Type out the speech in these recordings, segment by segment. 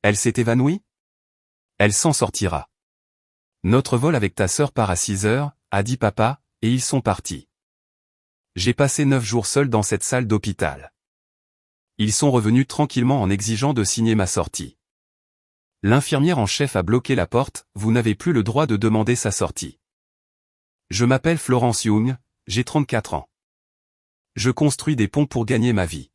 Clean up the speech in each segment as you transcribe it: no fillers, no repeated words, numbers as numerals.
Elle s'est évanouie? Elle s'en sortira. Notre vol avec ta sœur part à 6 heures, a dit papa, et ils sont partis. J'ai passé 9 jours seul dans cette salle d'hôpital. Ils sont revenus tranquillement en exigeant de signer ma sortie. L'infirmière en chef a bloqué la porte, vous n'avez plus le droit de demander sa sortie. Je m'appelle Florence Young, j'ai 34 ans. Je construis des ponts pour gagner ma vie.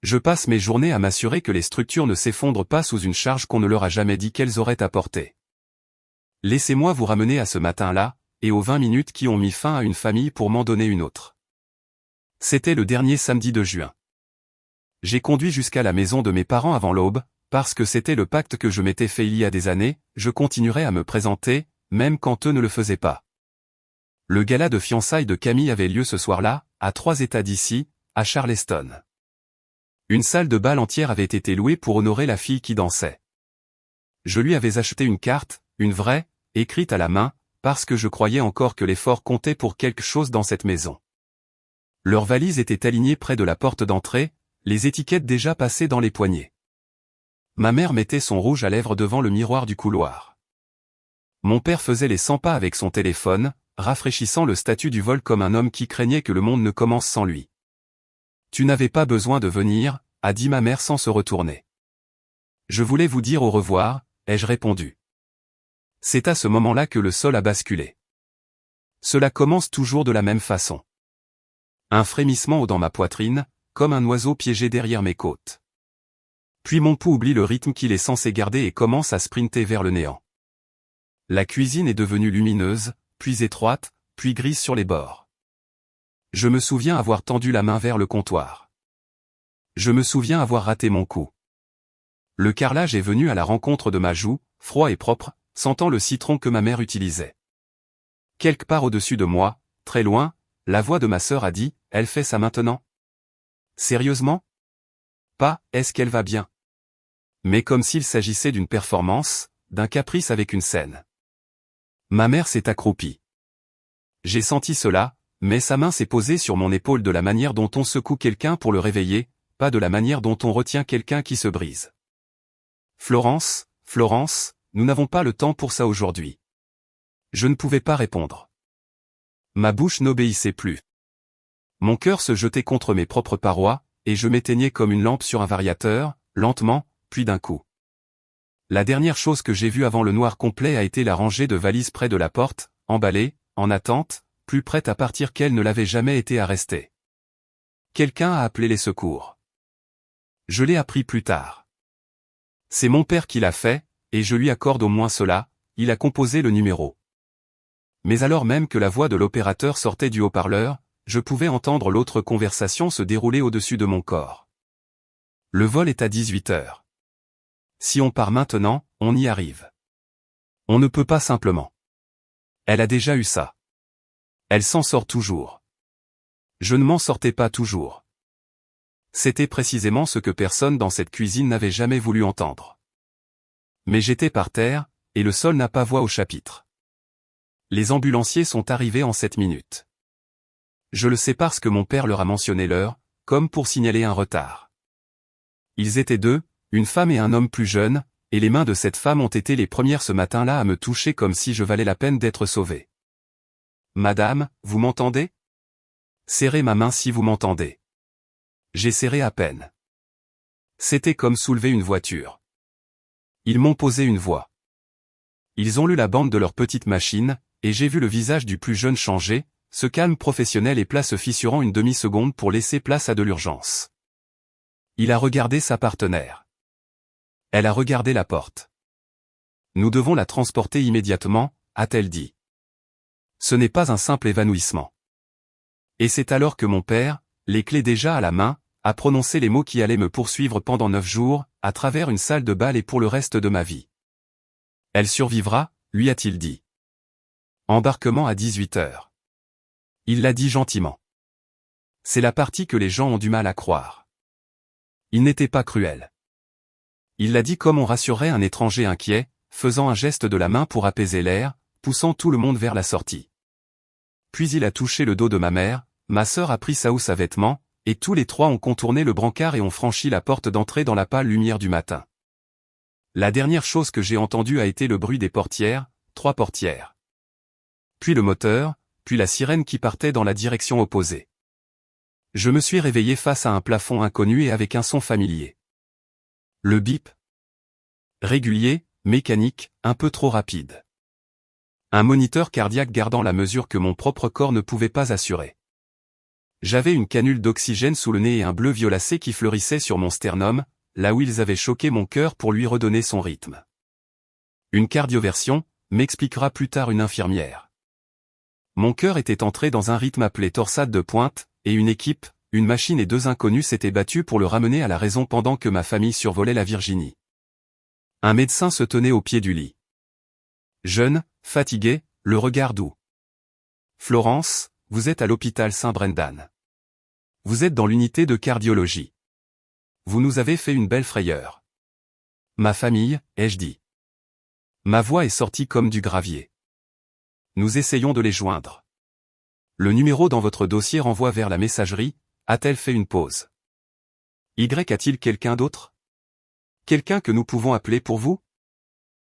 Je passe mes journées à m'assurer que les structures ne s'effondrent pas sous une charge qu'on ne leur a jamais dit qu'elles auraient à porter. Laissez-moi vous ramener à ce matin-là, et aux 20 minutes qui ont mis fin à une famille pour m'en donner une autre. C'était le dernier samedi de juin. J'ai conduit jusqu'à la maison de mes parents avant l'aube, parce que c'était le pacte que je m'étais fait il y a des années, je continuerai à me présenter, même quand eux ne le faisaient pas. Le gala de fiançailles de Camille avait lieu ce soir-là, à 3 états d'ici, à Charleston. Une salle de bal entière avait été louée pour honorer la fille qui dansait. Je lui avais acheté une carte, une vraie, écrite à la main, parce que je croyais encore que l'effort comptait pour quelque chose dans cette maison. Leurs valises étaient alignées près de la porte d'entrée, les étiquettes déjà passées dans les poignets. Ma mère mettait son rouge à lèvres devant le miroir du couloir. Mon père faisait les 100 pas avec son téléphone, rafraîchissant le statut du vol comme un homme qui craignait que le monde ne commence sans lui. Tu n'avais pas besoin de venir, a dit ma mère sans se retourner. Je voulais vous dire au revoir, ai-je répondu. C'est à ce moment-là que le sol a basculé. Cela commence toujours de la même façon. Un frémissement dans ma poitrine, comme un oiseau piégé derrière mes côtes. Puis mon pouls oublie le rythme qu'il est censé garder et commence à sprinter vers le néant. La cuisine est devenue lumineuse, puis étroite, puis grise sur les bords. Je me souviens avoir tendu la main vers le comptoir. Je me souviens avoir raté mon coup. Le carrelage est venu à la rencontre de ma joue, froid et propre, sentant le citron que ma mère utilisait. Quelque part au-dessus de moi, très loin, la voix de ma sœur a dit, elle fait ça maintenant? Sérieusement? Pas, est-ce qu'elle va bien? Mais comme s'il s'agissait d'une performance, d'un caprice avec une scène. Ma mère s'est accroupie. J'ai senti cela, mais sa main s'est posée sur mon épaule de la manière dont on secoue quelqu'un pour le réveiller, pas de la manière dont on retient quelqu'un qui se brise. Florence, nous n'avons pas le temps pour ça aujourd'hui. Je ne pouvais pas répondre. Ma bouche n'obéissait plus. Mon cœur se jetait contre mes propres parois, et je m'éteignais comme une lampe sur un variateur, lentement, puis d'un coup. La dernière chose que j'ai vue avant le noir complet a été la rangée de valises près de la porte, emballée, en attente, plus prête à partir qu'elle ne l'avait jamais été à rester. Quelqu'un a appelé les secours. Je l'ai appris plus tard. C'est mon père qui l'a fait, et je lui accorde au moins cela, il a composé le numéro. Mais alors même que la voix de l'opérateur sortait du haut-parleur, je pouvais entendre l'autre conversation se dérouler au-dessus de mon corps. Le vol est à 18 heures. Si on part maintenant, on y arrive. On ne peut pas simplement. Elle a déjà eu ça. Elle s'en sort toujours. Je ne m'en sortais pas toujours. C'était précisément ce que personne dans cette cuisine n'avait jamais voulu entendre. Mais j'étais par terre, et le sol n'a pas voix au chapitre. Les ambulanciers sont arrivés en 7 minutes. Je le sais parce que mon père leur a mentionné l'heure, comme pour signaler un retard. Ils étaient 2, une femme et un homme plus jeune, et les mains de cette femme ont été les premières ce matin-là à me toucher comme si je valais la peine d'être sauvé. Madame, vous m'entendez? Serrez ma main si vous m'entendez. J'ai serré à peine. C'était comme soulever une voiture. Ils m'ont posé une voix. Ils ont lu la bande de leur petite machine, et j'ai vu le visage du plus jeune changer, ce calme professionnel et plat se fissurant une demi-seconde pour laisser place à de l'urgence. Il a regardé sa partenaire. Elle a regardé la porte. Nous devons la transporter immédiatement, a-t-elle dit. Ce n'est pas un simple évanouissement. Et c'est alors que mon père, les clés déjà à la main, a prononcé les mots qui allaient me poursuivre pendant 9 jours, à travers une salle de bal et pour le reste de ma vie. Elle survivra, lui a-t-il dit. Embarquement à 18 heures. Il l'a dit gentiment. C'est la partie que les gens ont du mal à croire. Il n'était pas cruel. Il l'a dit comme on rassurerait un étranger inquiet, faisant un geste de la main pour apaiser l'air, poussant tout le monde vers la sortie. Puis il a touché le dos de ma mère, ma sœur a pris sa housse à vêtements, et tous les 3 ont contourné le brancard et ont franchi la porte d'entrée dans la pâle lumière du matin. La dernière chose que j'ai entendue a été le bruit des portières, 3 portières. Puis le moteur, puis la sirène qui partait dans la direction opposée. Je me suis réveillé face à un plafond inconnu et avec un son familier. Le bip. Régulier, mécanique, un peu trop rapide. Un moniteur cardiaque gardant la mesure que mon propre corps ne pouvait pas assurer. J'avais une canule d'oxygène sous le nez et un bleu violacé qui fleurissait sur mon sternum, là où ils avaient choqué mon cœur pour lui redonner son rythme. Une cardioversion, m'expliquera plus tard une infirmière. Mon cœur était entré dans un rythme appelé torsade de pointe, et une équipe, une machine et 2 inconnus s'étaient battus pour le ramener à la raison pendant que ma famille survolait la Virginie. Un médecin se tenait au pied du lit. Jeune, fatigué, le regard doux. Florence, vous êtes à l'hôpital Saint-Brendan. Vous êtes dans l'unité de cardiologie. Vous nous avez fait une belle frayeur. Ma famille, ai-je dit. Ma voix est sortie comme du gravier. Nous essayons de les joindre. Le numéro dans votre dossier renvoie vers la messagerie, a-t-elle fait une pause? Y a-t-il quelqu'un d'autre? Quelqu'un que nous pouvons appeler pour vous?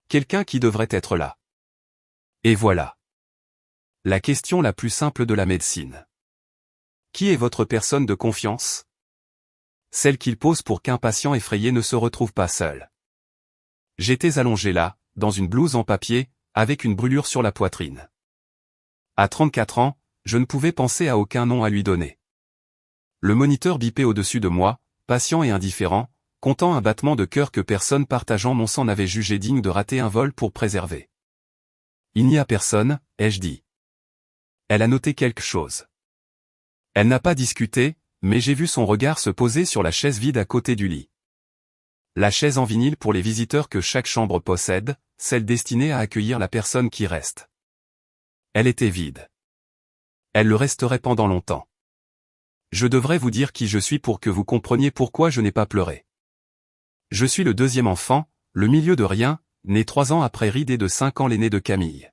Quelqu'un qui devrait être là. Et voilà. La question la plus simple de la médecine. Qui est votre personne de confiance? Celle qu'il pose pour qu'un patient effrayé ne se retrouve pas seul. J'étais allongé là, dans une blouse en papier, avec une brûlure sur la poitrine. À 34 ans, je ne pouvais penser à aucun nom à lui donner. Le moniteur bipait au-dessus de moi, patient et indifférent, comptant un battement de cœur que personne partageant mon sang n'avait jugé digne de rater un vol pour préserver. Il n'y a personne, ai-je dit. Elle a noté quelque chose. Elle n'a pas discuté, mais j'ai vu son regard se poser sur la chaise vide à côté du lit. La chaise en vinyle pour les visiteurs que chaque chambre possède, celle destinée à accueillir la personne qui reste. Elle était vide. Elle le resterait pendant longtemps. Je devrais vous dire qui je suis pour que vous compreniez pourquoi je n'ai pas pleuré. Je suis le 2e enfant, le milieu de rien, né 3 ans après Reed et de 5 ans l'aîné de Camille.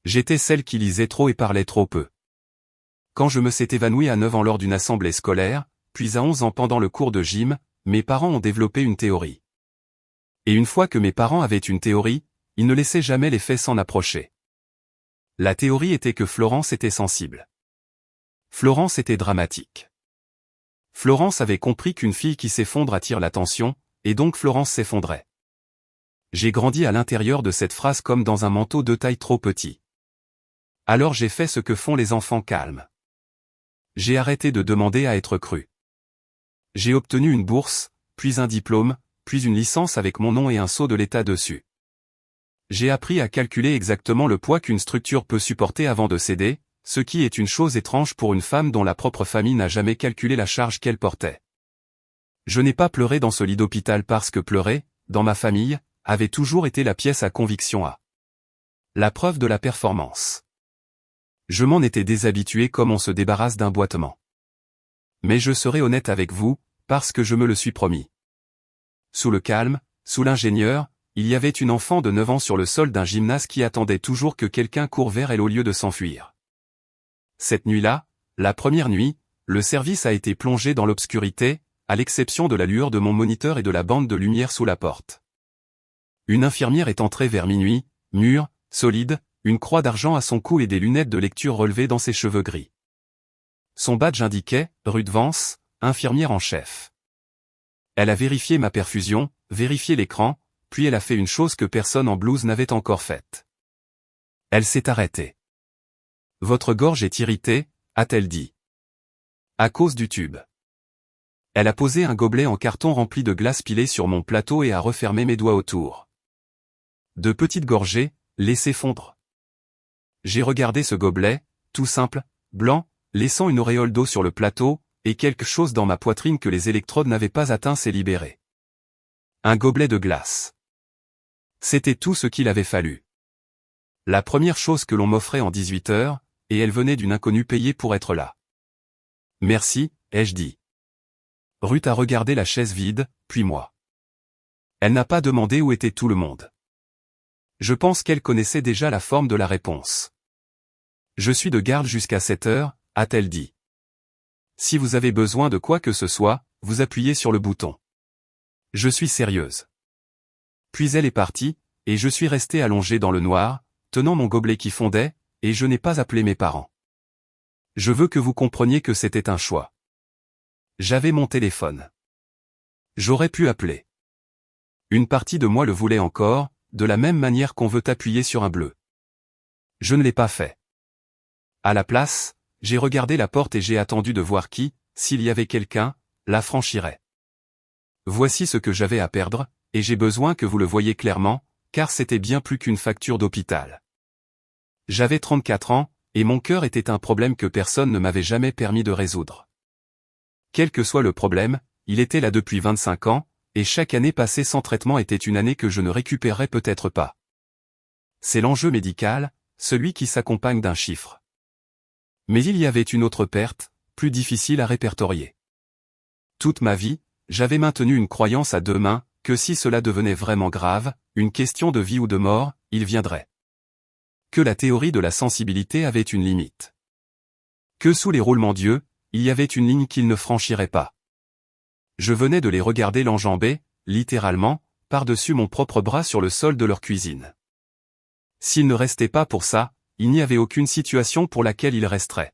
J'étais celle qui lisait trop et parlait trop peu. Quand je me suis évanoui à 9 ans lors d'une assemblée scolaire, puis à 11 ans pendant le cours de gym, mes parents ont développé une théorie. Et une fois que mes parents avaient une théorie, ils ne laissaient jamais les faits s'en approcher. La théorie était que Florence était sensible. Florence était dramatique. Florence avait compris qu'une fille qui s'effondre attire l'attention, et donc Florence s'effondrait. J'ai grandi à l'intérieur de cette phrase comme dans un manteau de taille trop petit. Alors j'ai fait ce que font les enfants calmes. J'ai arrêté de demander à être cru. J'ai obtenu une bourse, puis un diplôme, puis une licence avec mon nom et un sceau de l'État dessus. J'ai appris à calculer exactement le poids qu'une structure peut supporter avant de céder, ce qui est une chose étrange pour une femme dont la propre famille n'a jamais calculé la charge qu'elle portait. Je n'ai pas pleuré dans ce lit d'hôpital parce que pleurer, dans ma famille, avait toujours été la pièce à conviction à. La preuve de la performance. Je m'en étais déshabitué comme on se débarrasse d'un boitement. Mais je serai honnête avec vous, parce que je me le suis promis. Sous le calme, sous l'ingénieur, il y avait une enfant de 9 ans sur le sol d'un gymnase qui attendait toujours que quelqu'un court vers elle au lieu de s'enfuir. Cette nuit-là, la première nuit, le service a été plongé dans l'obscurité, à l'exception de la lueur de mon moniteur et de la bande de lumière sous la porte. Une infirmière est entrée vers minuit, mûre, solide, une croix d'argent à son cou et des lunettes de lecture relevées dans ses cheveux gris. Son badge indiquait « Ruth Vance, infirmière en chef ». Elle a vérifié ma perfusion, vérifié l'écran, puis elle a fait une chose que personne en blouse n'avait encore faite. Elle s'est arrêtée. « Votre gorge est irritée », a-t-elle dit. « À cause du tube. » Elle a posé un gobelet en carton rempli de glace pilée sur mon plateau et a refermé mes doigts autour. De petites gorgées, laissées fondre. J'ai regardé ce gobelet, tout simple, blanc, laissant une auréole d'eau sur le plateau, et quelque chose dans ma poitrine que les électrodes n'avaient pas atteint s'est libéré. Un gobelet de glace. C'était tout ce qu'il avait fallu. La première chose que l'on m'offrait en 18 heures, et elle venait d'une inconnue payée pour être là. Merci, ai-je dit. Ruth a regardé la chaise vide, puis moi. Elle n'a pas demandé où était tout le monde. Je pense qu'elle connaissait déjà la forme de la réponse. Je suis de garde jusqu'à 7 heures, a-t-elle dit. Si vous avez besoin de quoi que ce soit, vous appuyez sur le bouton. Je suis sérieuse. Puis elle est partie, et je suis resté allongé dans le noir, tenant mon gobelet qui fondait, et je n'ai pas appelé mes parents. Je veux que vous compreniez que c'était un choix. J'avais mon téléphone. J'aurais pu appeler. Une partie de moi le voulait encore, de la même manière qu'on veut appuyer sur un bleu. Je ne l'ai pas fait. À la place, j'ai regardé la porte et j'ai attendu de voir qui, s'il y avait quelqu'un, la franchirait. Voici ce que j'avais à perdre, et j'ai besoin que vous le voyiez clairement, car c'était bien plus qu'une facture d'hôpital. J'avais 34 ans, et mon cœur était un problème que personne ne m'avait jamais permis de résoudre. Quel que soit le problème, il était là depuis 25 ans, et chaque année passée sans traitement était une année que je ne récupérerais peut-être pas. C'est l'enjeu médical, celui qui s'accompagne d'un chiffre. Mais il y avait une autre perte, plus difficile à répertorier. Toute ma vie, j'avais maintenu une croyance à deux mains, que si cela devenait vraiment grave, une question de vie ou de mort, il viendrait. Que la théorie de la sensibilité avait une limite. Que sous les roulements d'yeux, il y avait une ligne qu'il ne franchirait pas. Je venais de les regarder l'enjamber, littéralement, par-dessus mon propre bras sur le sol de leur cuisine. S'il ne restait pas pour ça, il n'y avait aucune situation pour laquelle il resterait.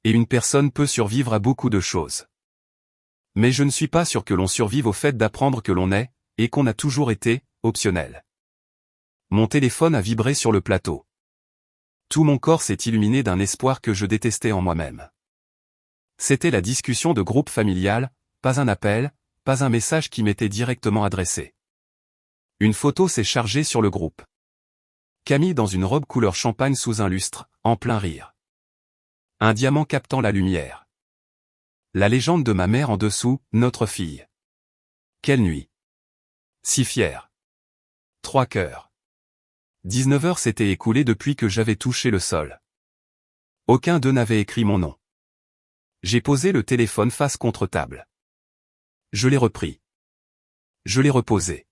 Et une personne peut survivre à beaucoup de choses. Mais je ne suis pas sûr que l'on survive au fait d'apprendre que l'on est, et qu'on a toujours été, optionnel. Mon téléphone a vibré sur le plateau. Tout mon corps s'est illuminé d'un espoir que je détestais en moi-même. C'était la discussion de groupe familial, pas un appel, pas un message qui m'était directement adressé. Une photo s'est chargée sur le groupe. Camille dans une robe couleur champagne sous un lustre, en plein rire. Un diamant captant la lumière. La légende de ma mère en dessous, notre fille. Quelle nuit. Si fière. 3 cœurs. 19 heures s'étaient écoulées depuis que j'avais touché le sol. Aucun d'eux n'avait écrit mon nom. J'ai posé le téléphone face contre table. Je l'ai repris. Je l'ai reposé.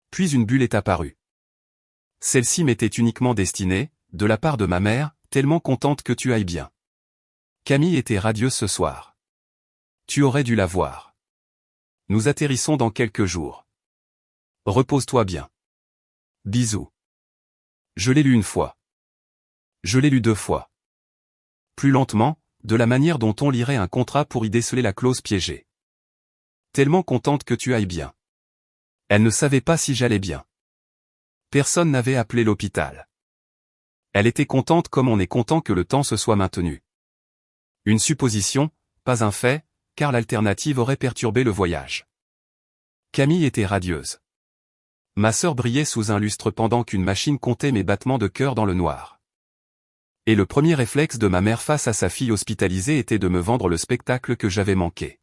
Puis une bulle est apparue. Celle-ci m'était uniquement destinée, de la part de ma mère, tellement contente que tu ailles bien. Camille était radieuse ce soir. Tu aurais dû la voir. Nous atterrissons dans quelques jours. Repose-toi bien. Bisous. Je l'ai lu une fois. Je l'ai lu 2 fois. Plus lentement, de la manière dont on lirait un contrat pour y déceler la clause piégée. Tellement contente que tu ailles bien. Elle ne savait pas si j'allais bien. Personne n'avait appelé l'hôpital. Elle était contente comme on est content que le temps se soit maintenu. Une supposition, pas un fait, car l'alternative aurait perturbé le voyage. Camille était radieuse. Ma sœur brillait sous un lustre pendant qu'une machine comptait mes battements de cœur dans le noir. Et le premier réflexe de ma mère face à sa fille hospitalisée était de me vendre le spectacle que j'avais manqué.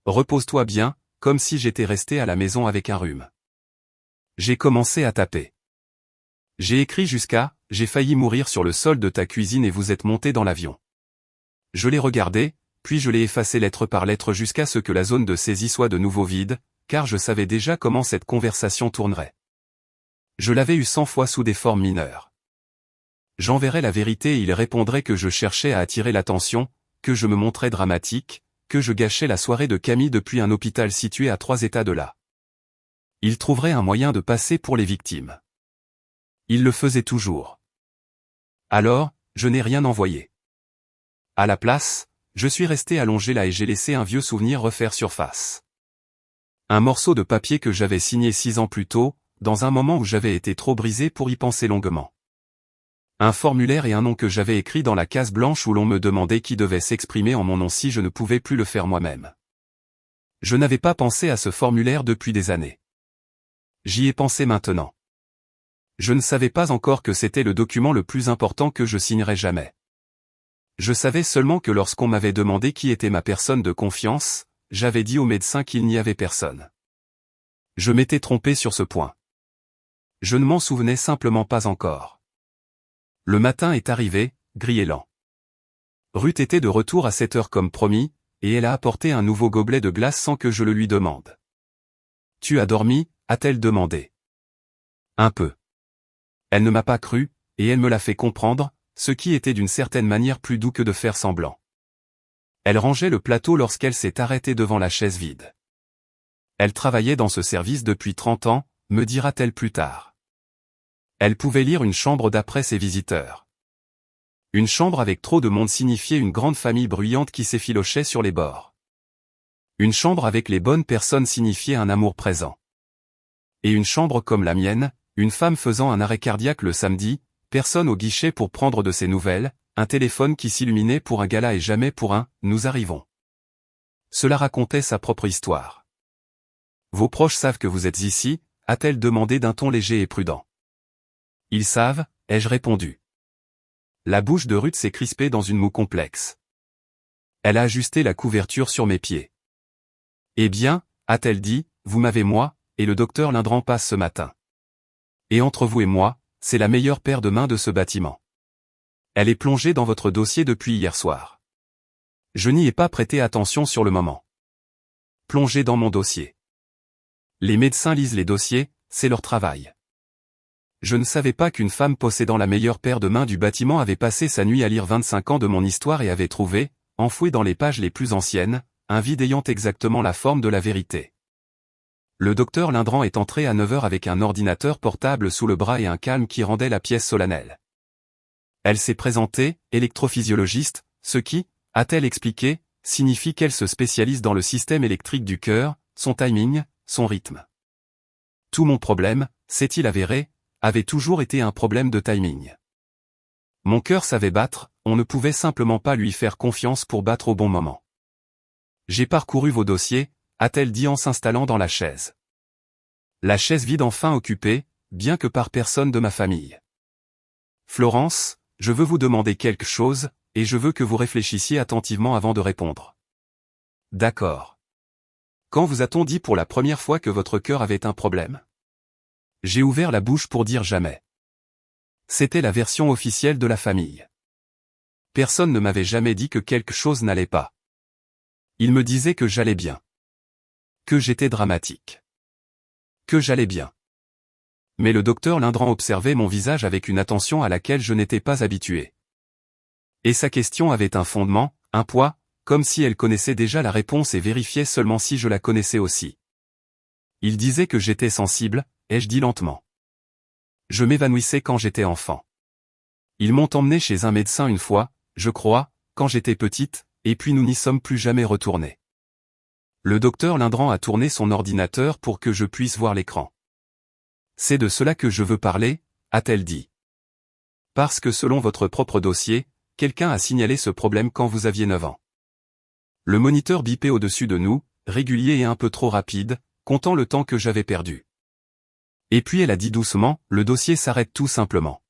Repose-toi bien, comme si j'étais resté à la maison avec un rhume. J'ai commencé à taper. J'ai écrit jusqu'à « J'ai failli mourir sur le sol de ta cuisine et vous êtes monté dans l'avion ». Je l'ai regardé, puis je l'ai effacé lettre par lettre jusqu'à ce que la zone de saisie soit de nouveau vide, car je savais déjà comment cette conversation tournerait. Je l'avais eu 100 fois sous des formes mineures. J'enverrais la vérité et il répondrait que je cherchais à attirer l'attention, que je me montrais dramatique, que je gâchais la soirée de Camille depuis un hôpital situé à 3 états de là. Il trouverait un moyen de passer pour les victimes. Il le faisait toujours. Alors, je n'ai rien envoyé. À la place, je suis resté allongé là et j'ai laissé un vieux souvenir refaire surface. Un morceau de papier que j'avais signé 6 ans plus tôt, dans un moment où j'avais été trop brisé pour y penser longuement. Un formulaire et un nom que j'avais écrit dans la case blanche où l'on me demandait qui devait s'exprimer en mon nom si je ne pouvais plus le faire moi-même. Je n'avais pas pensé à ce formulaire depuis des années. J'y ai pensé maintenant. Je ne savais pas encore que c'était le document le plus important que je signerais jamais. Je savais seulement que lorsqu'on m'avait demandé qui était ma personne de confiance, j'avais dit au médecin qu'il n'y avait personne. Je m'étais trompé sur ce point. Je ne m'en souvenais simplement pas encore. Le matin est arrivé, gris et lent. Ruth était de retour à 7 heures comme promis, et elle a apporté un nouveau gobelet de glace sans que je le lui demande. « Tu as dormi ?» a-t-elle demandé. Un peu. Elle ne m'a pas cru, et elle me l'a fait comprendre, ce qui était d'une certaine manière plus doux que de faire semblant. Elle rangeait le plateau lorsqu'elle s'est arrêtée devant la chaise vide. Elle travaillait dans ce service depuis 30 ans, me dira-t-elle plus tard. Elle pouvait lire une chambre d'après ses visiteurs. Une chambre avec trop de monde signifiait une grande famille bruyante qui s'effilochait sur les bords. Une chambre avec les bonnes personnes signifiait un amour présent. Et une chambre comme la mienne, une femme faisant un arrêt cardiaque le samedi, personne au guichet pour prendre de ses nouvelles, un téléphone qui s'illuminait pour un gala et jamais pour un « nous arrivons ». Cela racontait sa propre histoire. « Vos proches savent que vous êtes ici ?» a-t-elle demandé d'un ton léger et prudent. « Ils savent » ai-je répondu. La bouche de Ruth s'est crispée dans une moue complexe. Elle a ajusté la couverture sur mes pieds. « Eh bien, » a-t-elle dit, « vous m'avez moi, et le docteur Lindran passe ce matin. Et entre vous et moi, c'est la meilleure paire de mains de ce bâtiment. Elle est plongée dans votre dossier depuis hier soir. Je n'y ai pas prêté attention sur le moment. Plongée dans mon dossier. Les médecins lisent les dossiers, c'est leur travail. Je ne savais pas qu'une femme possédant la meilleure paire de mains du bâtiment avait passé sa nuit à lire 25 ans de mon histoire et avait trouvé, enfoui dans les pages les plus anciennes, un vide ayant exactement la forme de la vérité. Le docteur Lindran est entré à 9 heures avec un ordinateur portable sous le bras et un calme qui rendait la pièce solennelle. Elle s'est présentée, électrophysiologiste, ce qui, a-t-elle expliqué, signifie qu'elle se spécialise dans le système électrique du cœur, son timing, son rythme. Tout mon problème, s'est-il avéré, avait toujours été un problème de timing. Mon cœur savait battre, on ne pouvait simplement pas lui faire confiance pour battre au bon moment. J'ai parcouru vos dossiers, a-t-elle dit en s'installant dans la chaise. La chaise vide enfin occupée, bien que par personne de ma famille. Florence, je veux vous demander quelque chose, et je veux que vous réfléchissiez attentivement avant de répondre. D'accord. Quand vous a-t-on dit pour la première fois que votre cœur avait un problème? J'ai ouvert la bouche pour dire jamais. C'était la version officielle de la famille. Personne ne m'avait jamais dit que quelque chose n'allait pas. Il me disait que j'allais bien. Que j'étais dramatique. Que j'allais bien. Mais le docteur Lindran observait mon visage avec une attention à laquelle je n'étais pas habitué. Et sa question avait un fondement, un poids, comme si elle connaissait déjà la réponse et vérifiait seulement si je la connaissais aussi. Il disait que j'étais sensible, ai-je dit lentement. Je m'évanouissais quand j'étais enfant. Ils m'ont emmené chez un médecin une fois, je crois, quand j'étais petite, et puis nous n'y sommes plus jamais retournés. Le docteur Lindran a tourné son ordinateur pour que je puisse voir l'écran. C'est de cela que je veux parler, a-t-elle dit. Parce que selon votre propre dossier, quelqu'un a signalé ce problème quand vous aviez 9 ans. Le moniteur bipait au-dessus de nous, régulier et un peu trop rapide, comptant le temps que j'avais perdu. Et puis elle a dit doucement, le dossier s'arrête tout simplement.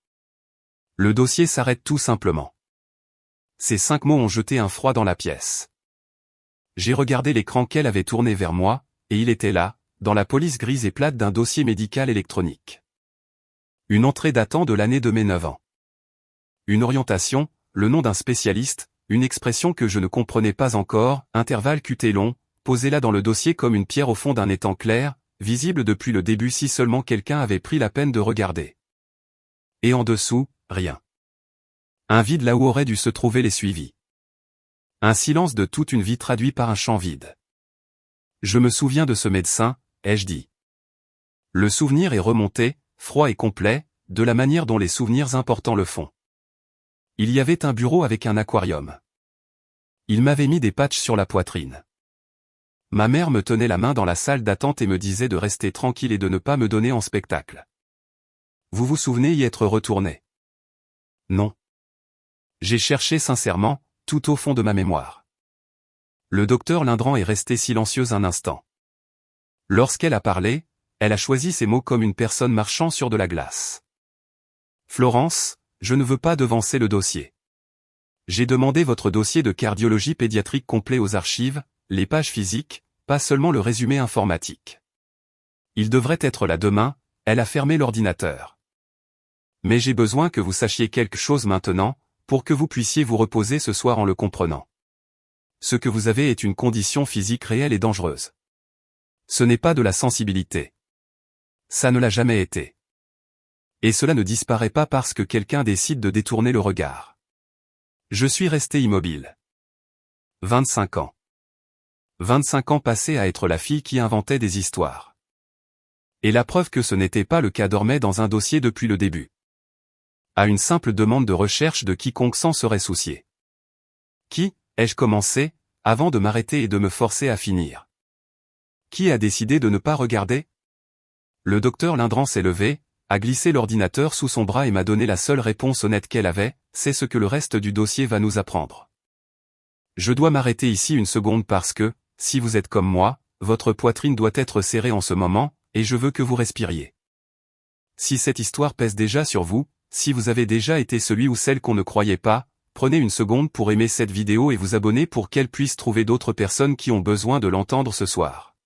Le dossier s'arrête tout simplement. Ces 5 mots ont jeté un froid dans la pièce. J'ai regardé l'écran qu'elle avait tourné vers moi, et il était là, dans la police grise et plate d'un dossier médical électronique. Une entrée datant de l'année de mes 9 ans. Une orientation, le nom d'un spécialiste, une expression que je ne comprenais pas encore, intervalle QT long, posé là dans le dossier comme une pierre au fond d'un étang clair, visible depuis le début si seulement quelqu'un avait pris la peine de regarder. Et en dessous, rien. Un vide là où auraient dû se trouver les suivis. Un silence de toute une vie traduit par un champ vide. Je me souviens de ce médecin, ai-je dit. Le souvenir est remonté, froid et complet, de la manière dont les souvenirs importants le font. Il y avait un bureau avec un aquarium. Il m'avait mis des patchs sur la poitrine. Ma mère me tenait la main dans la salle d'attente et me disait de rester tranquille et de ne pas me donner en spectacle. Vous vous souvenez y être retourné? Non. J'ai cherché sincèrement, tout au fond de ma mémoire. Le docteur Lindran est resté silencieuse un instant. Lorsqu'elle a parlé, elle a choisi ses mots comme une personne marchant sur de la glace. Florence, je ne veux pas devancer le dossier. J'ai demandé votre dossier de cardiologie pédiatrique complet aux archives, les pages physiques, pas seulement le résumé informatique. Il devrait être là demain, elle a fermé l'ordinateur. Mais j'ai besoin que vous sachiez quelque chose maintenant, pour que vous puissiez vous reposer ce soir en le comprenant. Ce que vous avez est une condition physique réelle et dangereuse. Ce n'est pas de la sensibilité. Ça ne l'a jamais été. Et cela ne disparaît pas parce que quelqu'un décide de détourner le regard. Je suis resté immobile. 25 ans. 25 ans passés à être la fille qui inventait des histoires. Et la preuve que ce n'était pas le cas dormait dans un dossier depuis le début. À une simple demande de recherche de quiconque s'en serait soucié. Qui, ai-je commencé, avant de m'arrêter et de me forcer à finir? Qui a décidé de ne pas regarder? Le docteur Lindran s'est levé, a glissé l'ordinateur sous son bras et m'a donné la seule réponse honnête qu'elle avait, c'est ce que le reste du dossier va nous apprendre. Je dois m'arrêter ici une seconde parce que, si vous êtes comme moi, votre poitrine doit être serrée en ce moment, et je veux que vous respiriez. Si cette histoire pèse déjà sur vous, si vous avez déjà été celui ou celle qu'on ne croyait pas, prenez une seconde pour aimer cette vidéo et vous abonner pour qu'elle puisse trouver d'autres personnes qui ont besoin de l'entendre ce soir.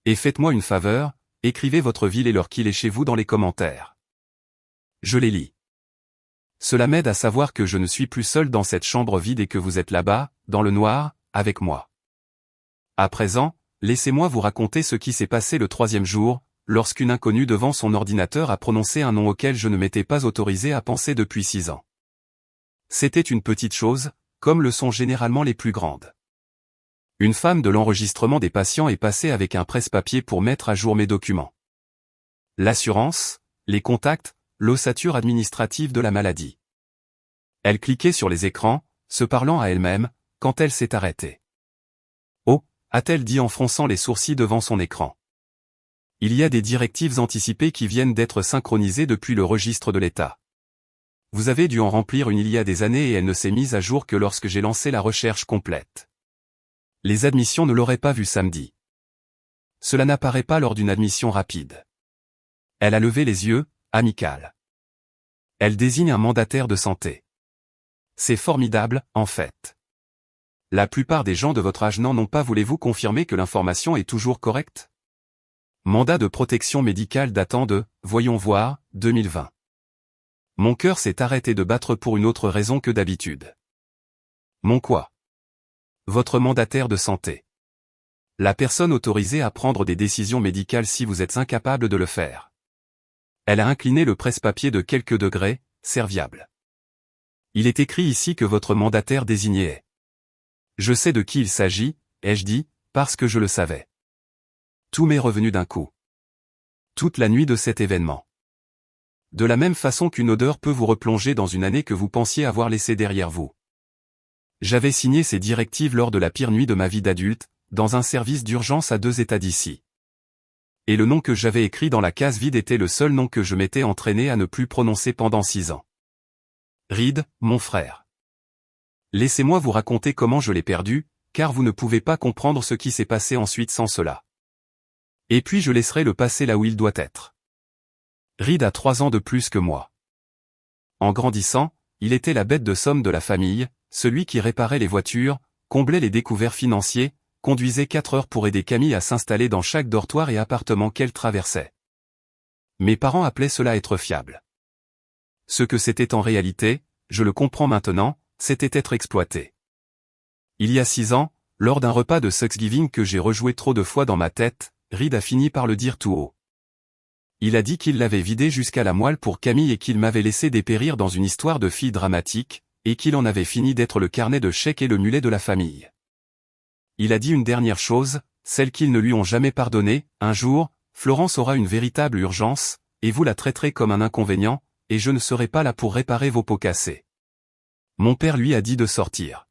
Et faites-moi une faveur, écrivez votre ville et l'heure qu'il est chez vous dans les commentaires. Je les lis. Cela m'aide à savoir que je ne suis plus seul dans cette chambre vide et que vous êtes là-bas, dans le noir, avec moi. À présent, laissez-moi vous raconter ce qui s'est passé le 3e jour, lorsqu'une inconnue devant son ordinateur a prononcé un nom auquel je ne m'étais pas autorisé à penser depuis 6 ans. C'était une petite chose, comme le sont généralement les plus grandes. Une femme de l'enregistrement des patients est passée avec un presse-papier pour mettre à jour mes documents. L'assurance, les contacts, l'ossature administrative de la maladie. Elle cliquait sur les écrans, se parlant à elle-même, quand elle s'est arrêtée. Oh, a-t-elle dit en fronçant les sourcils devant son écran. Il y a des directives anticipées qui viennent d'être synchronisées depuis le registre de l'État. Vous avez dû en remplir une il y a des années et elle ne s'est mise à jour que lorsque j'ai lancé la recherche complète. Les admissions ne l'auraient pas vu samedi. Cela n'apparaît pas lors d'une admission rapide. Elle a levé les yeux, amicale. Elle désigne un mandataire de santé. C'est formidable, en fait. La plupart des gens de votre âge n'en ont pas. Voulez-vous confirmer que l'information est toujours correcte? Mandat de protection médicale datant de, voyons voir, 2020. Mon cœur s'est arrêté de battre pour une autre raison que d'habitude. Mon quoi? Votre mandataire de santé. La personne autorisée à prendre des décisions médicales si vous êtes incapable de le faire. Elle a incliné le presse-papier de quelques degrés, serviable. Il est écrit ici que votre mandataire désigné est. Je sais de qui il s'agit, ai-je dit, parce que je le savais. Tout m'est revenu d'un coup. Toute la nuit de cet événement. De la même façon qu'une odeur peut vous replonger dans une année que vous pensiez avoir laissée derrière vous. J'avais signé ces directives lors de la pire nuit de ma vie d'adulte, dans un service d'urgence à 2 états d'ici. Et le nom que j'avais écrit dans la case vide était le seul nom que je m'étais entraîné à ne plus prononcer pendant 6 ans. Reed, mon frère. Laissez-moi vous raconter comment je l'ai perdu, car vous ne pouvez pas comprendre ce qui s'est passé ensuite sans cela. Et puis je laisserai le passé là où il doit être. Reed a 3 ans de plus que moi. En grandissant, il était la bête de somme de la famille, celui qui réparait les voitures, comblait les découverts financiers, conduisait 4 heures pour aider Camille à s'installer dans chaque dortoir et appartement qu'elle traversait. Mes parents appelaient cela être fiable. Ce que c'était en réalité, je le comprends maintenant, c'était être exploité. Il y a 6 ans, lors d'un repas de Thanksgiving que j'ai rejoué trop de fois dans ma tête, Reed a fini par le dire tout haut. Il a dit qu'il l'avait vidé jusqu'à la moelle pour Camille et qu'il m'avait laissé dépérir dans une histoire de fille dramatique, et qu'il en avait fini d'être le carnet de chèques et le mulet de la famille. Il a dit une dernière chose, celle qu'ils ne lui ont jamais pardonnée, un jour, Florence aura une véritable urgence, et vous la traiterez comme un inconvénient, et je ne serai pas là pour réparer vos pots cassés. Mon père lui a dit de sortir.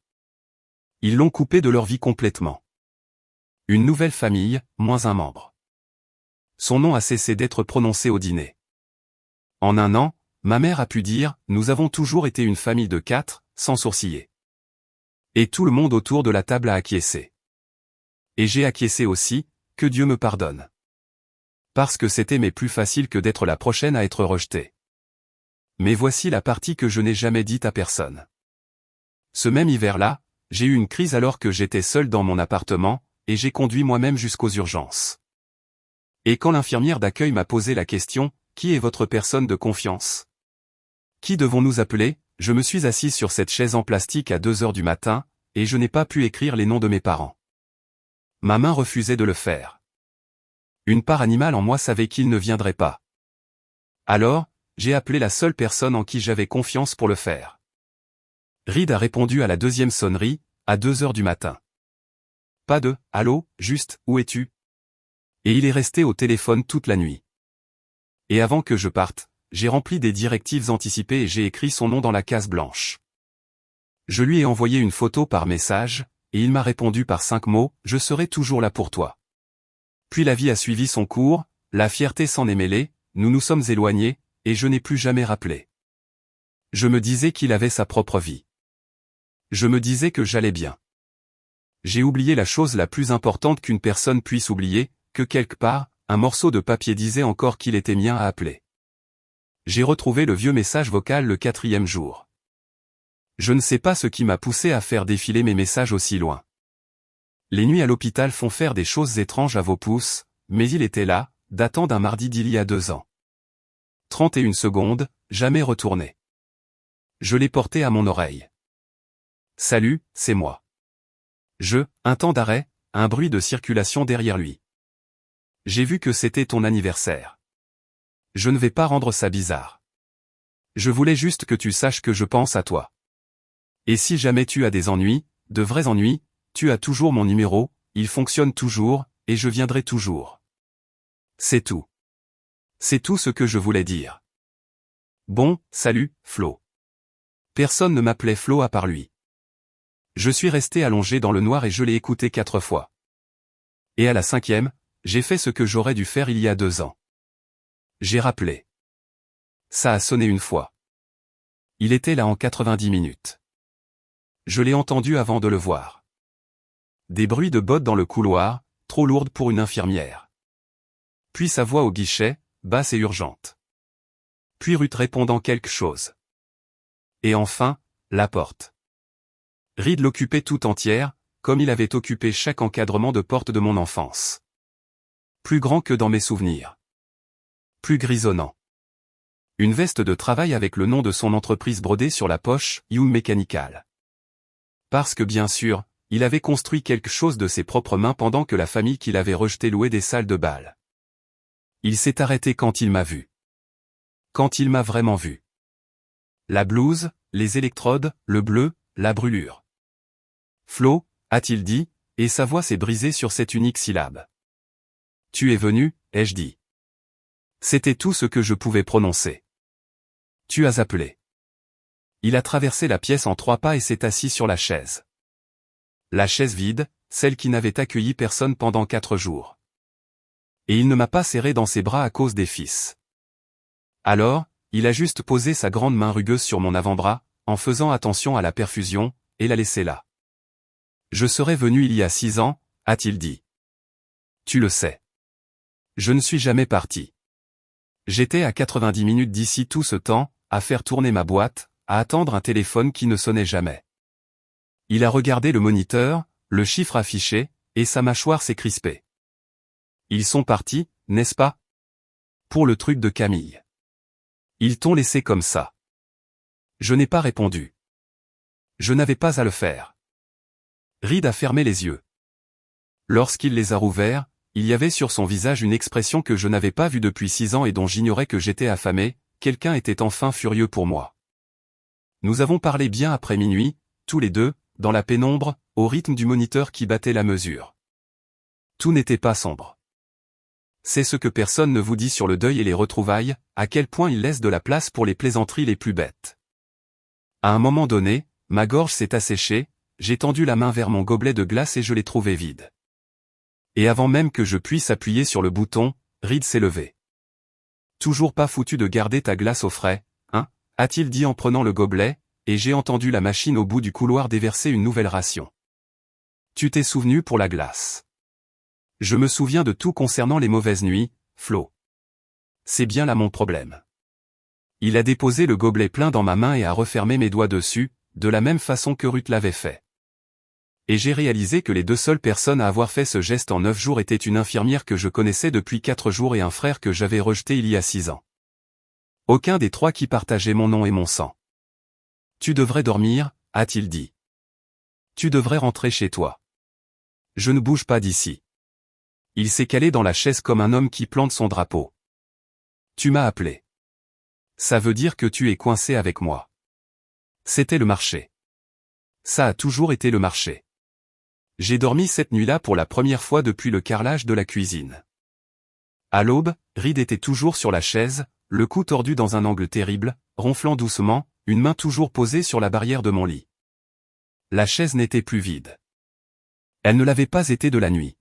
Ils l'ont coupé de leur vie complètement. Une nouvelle famille, moins un membre. Son nom a cessé d'être prononcé au dîner. En un an, ma mère a pu dire, nous avons toujours été une famille de 4, sans sourciller. Et tout le monde autour de la table a acquiescé. Et j'ai acquiescé aussi, que Dieu me pardonne. Parce que c'était mais plus facile que d'être la prochaine à être rejetée. Mais voici la partie que je n'ai jamais dite à personne. Ce même hiver-là, j'ai eu une crise alors que j'étais seul dans mon appartement, et j'ai conduit moi-même jusqu'aux urgences. Et quand l'infirmière d'accueil m'a posé la question, qui est votre personne de confiance? Qui devons-nous appeler? Je me suis assis sur cette chaise en plastique à 2 heures du matin, et je n'ai pas pu écrire les noms de mes parents. Ma main refusait de le faire. Une part animale en moi savait qu'il ne viendrait pas. Alors, j'ai appelé la seule personne en qui j'avais confiance pour le faire. Reed a répondu à la 2e sonnerie, à 2 heures du matin. Pas de « Allô, juste, où es-tu ?» Et il est resté au téléphone toute la nuit. Et avant que je parte, j'ai rempli des directives anticipées et j'ai écrit son nom dans la case blanche. Je lui ai envoyé une photo par message, et il m'a répondu par 5 mots, « Je serai toujours là pour toi ». Puis la vie a suivi son cours, la fierté s'en est mêlée, nous nous sommes éloignés, et je n'ai plus jamais rappelé. Je me disais qu'il avait sa propre vie. Je me disais que j'allais bien. J'ai oublié la chose la plus importante qu'une personne puisse oublier, que quelque part, un morceau de papier disait encore qu'il était mien à appeler. J'ai retrouvé le vieux message vocal le 4e jour. Je ne sais pas ce qui m'a poussé à faire défiler mes messages aussi loin. Les nuits à l'hôpital font faire des choses étranges à vos pouces, mais il était là, datant d'un mardi d'il y a 2 ans. 31 secondes, jamais retourné. Je l'ai porté à mon oreille. Salut, c'est moi. Un temps d'arrêt, un bruit de circulation derrière lui. J'ai vu que c'était ton anniversaire. Je ne vais pas rendre ça bizarre. Je voulais juste que tu saches que je pense à toi. Et si jamais tu as des ennuis, de vrais ennuis, tu as toujours mon numéro, il fonctionne toujours, et je viendrai toujours. C'est tout. C'est tout ce que je voulais dire. Bon, salut, Flo. Personne ne m'appelait Flo à part lui. Je suis resté allongé dans le noir et je l'ai écouté 4 fois. Et à la 5e, j'ai fait ce que j'aurais dû faire il y a 2 ans. J'ai rappelé. Ça a sonné une fois. Il était là en 90 minutes. Je l'ai entendu avant de le voir. Des bruits de bottes dans le couloir, trop lourdes pour une infirmière. Puis sa voix au guichet, basse et urgente. Puis Ruth répondant quelque chose. Et enfin, la porte. Reed l'occupait tout entière, comme il avait occupé chaque encadrement de porte de mon enfance. Plus grand que dans mes souvenirs. Plus grisonnant. Une veste de travail avec le nom de son entreprise brodée sur la poche, Young Mechanical. Parce que bien sûr, il avait construit quelque chose de ses propres mains pendant que la famille qu'il avait rejetée louait des salles de bal. Il s'est arrêté quand il m'a vu. Quand il m'a vraiment vu. La blouse, les électrodes, le bleu, la brûlure. Flo, a-t-il dit, et sa voix s'est brisée sur cette unique syllabe. Tu es venu, ai-je dit. C'était tout ce que je pouvais prononcer. Tu as appelé. Il a traversé la pièce en 3 pas et s'est assis sur la chaise. La chaise vide, celle qui n'avait accueilli personne pendant 4 jours. Et il ne m'a pas serré dans ses bras à cause des fils. Alors, il a juste posé sa grande main rugueuse sur mon avant-bras, en faisant attention à la perfusion, et l'a laissé là. Je serais venu il y a 6 ans, a-t-il dit. Tu le sais. Je ne suis jamais parti. J'étais à 90 minutes d'ici tout ce temps, à faire tourner ma boîte, à attendre un téléphone qui ne sonnait jamais. Il a regardé le moniteur, le chiffre affiché, et sa mâchoire s'est crispée. Ils sont partis, n'est-ce pas? Pour le truc de Camille. Ils t'ont laissé comme ça. Je n'ai pas répondu. Je n'avais pas à le faire. Reed a fermé les yeux. Lorsqu'il les a rouverts, il y avait sur son visage une expression que je n'avais pas vue depuis 6 ans et dont j'ignorais que j'étais affamé, quelqu'un était enfin furieux pour moi. Nous avons parlé bien après minuit, tous les deux, dans la pénombre, au rythme du moniteur qui battait la mesure. Tout n'était pas sombre. C'est ce que personne ne vous dit sur le deuil et les retrouvailles, à quel point il laisse de la place pour les plaisanteries les plus bêtes. À un moment donné, ma gorge s'est asséchée, j'ai tendu la main vers mon gobelet de glace et je l'ai trouvé vide. Et avant même que je puisse appuyer sur le bouton, Reed s'est levé. Toujours pas foutu de garder ta glace au frais, hein, a-t-il dit en prenant le gobelet, et j'ai entendu la machine au bout du couloir déverser une nouvelle ration. Tu t'es souvenu pour la glace. Je me souviens de tout concernant les mauvaises nuits, Flo. C'est bien là mon problème. Il a déposé le gobelet plein dans ma main et a refermé mes doigts dessus, de la même façon que Ruth l'avait fait. Et j'ai réalisé que les 2 seules personnes à avoir fait ce geste en 9 jours étaient une infirmière que je connaissais depuis 4 jours et un frère que j'avais rejeté il y a 6 ans. Aucun des 3 qui partageaient mon nom et mon sang. Tu devrais dormir, a-t-il dit. Tu devrais rentrer chez toi. Je ne bouge pas d'ici. Il s'est calé dans la chaise comme un homme qui plante son drapeau. Tu m'as appelé. Ça veut dire que tu es coincé avec moi. C'était le marché. Ça a toujours été le marché. J'ai dormi cette nuit-là pour la première fois depuis le carrelage de la cuisine. À l'aube, Reed était toujours sur la chaise, le cou tordu dans un angle terrible, ronflant doucement, une main toujours posée sur la barrière de mon lit. La chaise n'était plus vide. Elle ne l'avait pas été de la nuit.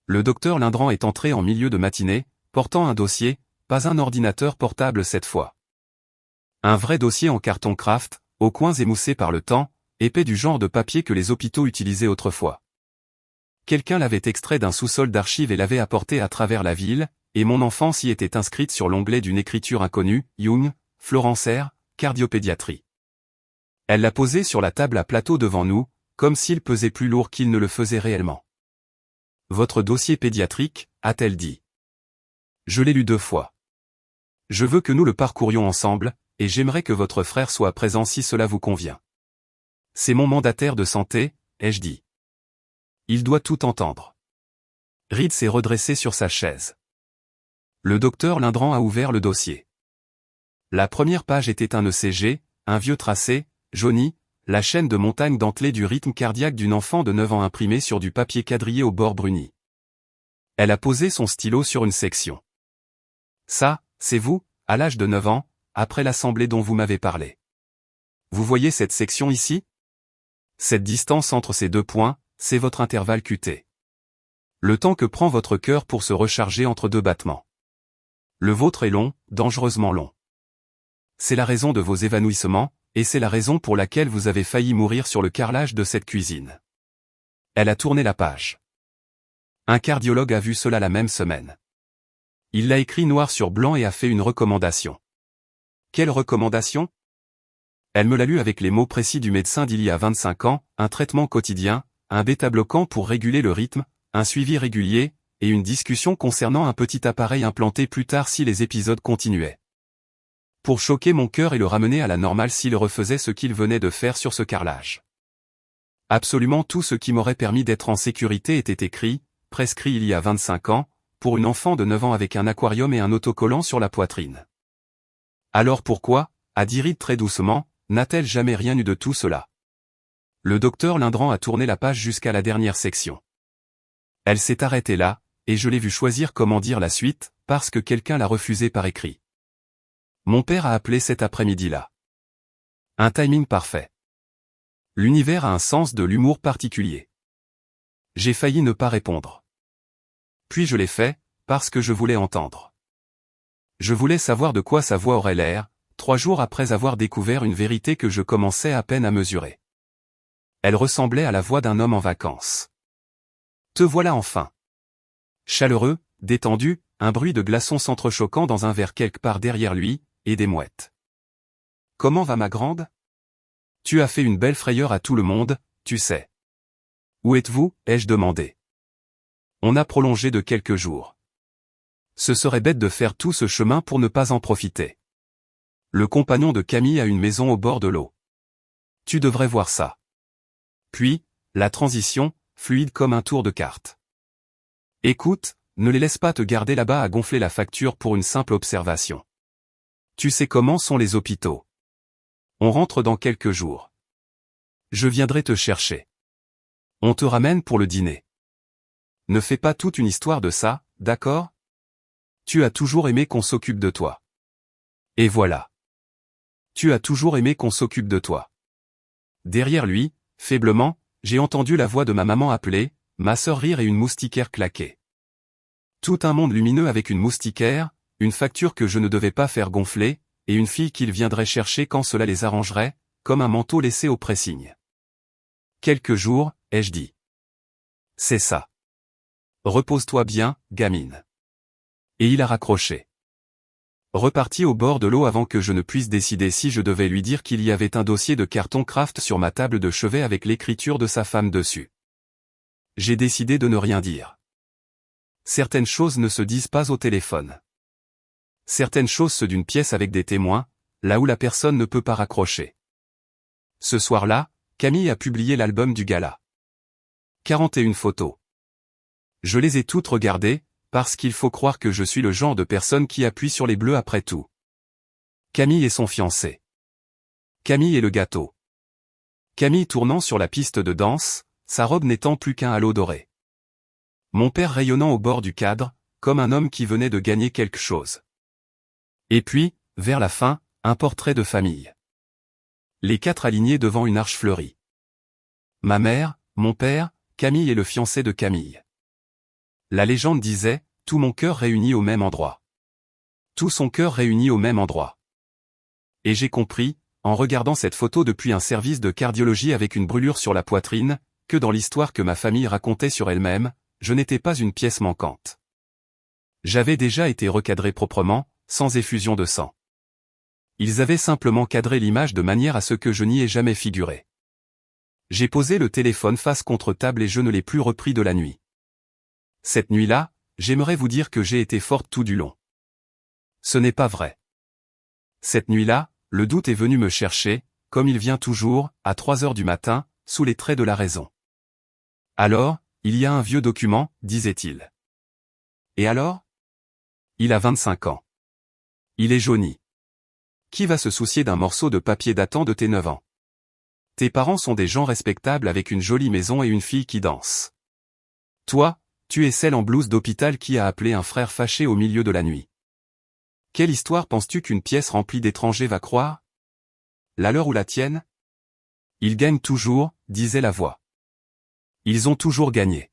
Le docteur Lindran est entré en milieu de matinée, portant un dossier, pas un ordinateur portable cette fois. Un vrai dossier en carton Kraft, aux coins émoussés par le temps, épais du genre de papier que les hôpitaux utilisaient autrefois. Quelqu'un l'avait extrait d'un sous-sol d'archives et l'avait apporté à travers la ville, et mon enfance y était inscrite sur l'onglet d'une écriture inconnue, Jung, Florencer, cardiopédiatrie. Elle l'a posé sur la table à plateau devant nous, comme s'il pesait plus lourd qu'il ne le faisait réellement. Votre dossier pédiatrique, a-t-elle dit. Je l'ai lu 2 fois. Je veux que nous le parcourions ensemble, et j'aimerais que votre frère soit présent si cela vous convient. C'est mon mandataire de santé, ai-je dit. Il doit tout entendre. Reed s'est redressé sur sa chaise. Le docteur Lindran a ouvert le dossier. La première page était un ECG, un vieux tracé, jauni, la chaîne de montagne dentelée du rythme cardiaque d'une enfant de 9 ans imprimée sur du papier quadrillé au bord bruni. Elle a posé son stylo sur une section. Ça, c'est vous, à l'âge de 9 ans, après l'assemblée dont vous m'avez parlé. Vous voyez cette section ici? Cette distance entre ces 2 points, c'est votre intervalle QT. Le temps que prend votre cœur pour se recharger entre 2 battements. Le vôtre est long, dangereusement long. C'est la raison de vos évanouissements, et c'est la raison pour laquelle vous avez failli mourir sur le carrelage de cette cuisine. Elle a tourné la page. Un cardiologue a vu cela la même semaine. Il l'a écrit noir sur blanc et a fait une recommandation. Quelle recommandation? Elle me l'a lu avec les mots précis du médecin d'il y a 25 ans, un traitement quotidien, un bêta-bloquant pour réguler le rythme, un suivi régulier, et une discussion concernant un petit appareil implanté plus tard si les épisodes continuaient. Pour choquer mon cœur et le ramener à la normale s'il refaisait ce qu'il venait de faire sur ce carrelage. Absolument tout ce qui m'aurait permis d'être en sécurité était écrit, prescrit il y a 25 ans, pour une enfant de 9 ans avec un aquarium et un autocollant sur la poitrine. Alors pourquoi, a dit Reed très doucement, n'a-t-elle jamais rien eu de tout cela? Le docteur Lindran a tourné la page jusqu'à la dernière section. Elle s'est arrêtée là, et je l'ai vu choisir comment dire la suite, parce que quelqu'un l'a refusé par écrit. Mon père a appelé cet après-midi-là. Un timing parfait. L'univers a un sens de l'humour particulier. J'ai failli ne pas répondre. Puis je l'ai fait, parce que je voulais entendre. Je voulais savoir de quoi sa voix aurait l'air, 3 jours après avoir découvert une vérité que je commençais à peine à mesurer. Elle ressemblait à la voix d'un homme en vacances. Te voilà enfin. Chaleureux, détendu, un bruit de glaçons s'entrechoquant dans un verre quelque part derrière lui, et des mouettes. Comment va ma grande? Tu as fait une belle frayeur à tout le monde, tu sais. Où êtes-vous, ai-je demandé. On a prolongé de quelques jours. Ce serait bête de faire tout ce chemin pour ne pas en profiter. Le compagnon de Camille a une maison au bord de l'eau. Tu devrais voir ça. Puis, la transition, fluide comme un tour de carte. Écoute, ne les laisse pas te garder là-bas à gonfler la facture pour une simple observation. Tu sais comment sont les hôpitaux. On rentre dans quelques jours. Je viendrai te chercher. On te ramène pour le dîner. Ne fais pas toute une histoire de ça, d'accord? Tu as toujours aimé qu'on s'occupe de toi. Et voilà. Tu as toujours aimé qu'on s'occupe de toi. Derrière lui, faiblement, j'ai entendu la voix de ma maman appeler, ma sœur rire et une moustiquaire claquer. Tout un monde lumineux avec une moustiquaire, une facture que je ne devais pas faire gonfler, et une fille qu'il viendrait chercher quand cela les arrangerait, comme un manteau laissé au pressing. Quelques jours, ai-je dit. C'est ça. Repose-toi bien, gamine. Et il a raccroché. Reparti au bord de l'eau avant que je ne puisse décider si je devais lui dire qu'il y avait un dossier de carton Kraft sur ma table de chevet avec l'écriture de sa femme dessus. J'ai décidé de ne rien dire. Certaines choses ne se disent pas au téléphone. Certaines choses se d'une pièce avec des témoins, là où la personne ne peut pas raccrocher. Ce soir-là, Camille a publié l'album du gala. 41 photos. Je les ai toutes regardées, parce qu'il faut croire que je suis le genre de personne qui appuie sur les bleus après tout. Camille et son fiancé. Camille et le gâteau. Camille tournant sur la piste de danse, sa robe n'étant plus qu'un halo doré. Mon père rayonnant au bord du cadre, comme un homme qui venait de gagner quelque chose. Et puis, vers la fin, un portrait de famille. Les 4 alignés devant une arche fleurie. Ma mère, mon père, Camille et le fiancé de Camille. La légende disait, tout mon cœur réuni au même endroit. Tout son cœur réuni au même endroit. Et j'ai compris, en regardant cette photo depuis un service de cardiologie avec une brûlure sur la poitrine, que dans l'histoire que ma famille racontait sur elle-même, je n'étais pas une pièce manquante. J'avais déjà été recadré proprement, sans effusion de sang. Ils avaient simplement cadré l'image de manière à ce que je n'y ai jamais figuré. J'ai posé le téléphone face contre table et je ne l'ai plus repris de la nuit. Cette nuit-là, j'aimerais vous dire que j'ai été forte tout du long. Ce n'est pas vrai. Cette nuit-là, le doute est venu me chercher, comme il vient toujours, à 3 heures du matin, sous les traits de la raison. Alors, il y a un vieux document, disait-il. Et alors? Il a 25 ans. Il est jauni. Qui va se soucier d'un morceau de papier datant de tes 9 ans? Tes parents sont des gens respectables avec une jolie maison et une fille qui danse. Toi, tu es celle en blouse d'hôpital qui a appelé un frère fâché au milieu de la nuit. Quelle histoire penses-tu qu'une pièce remplie d'étrangers va croire? La leur ou la tienne? Ils gagnent toujours, disait la voix. Ils ont toujours gagné.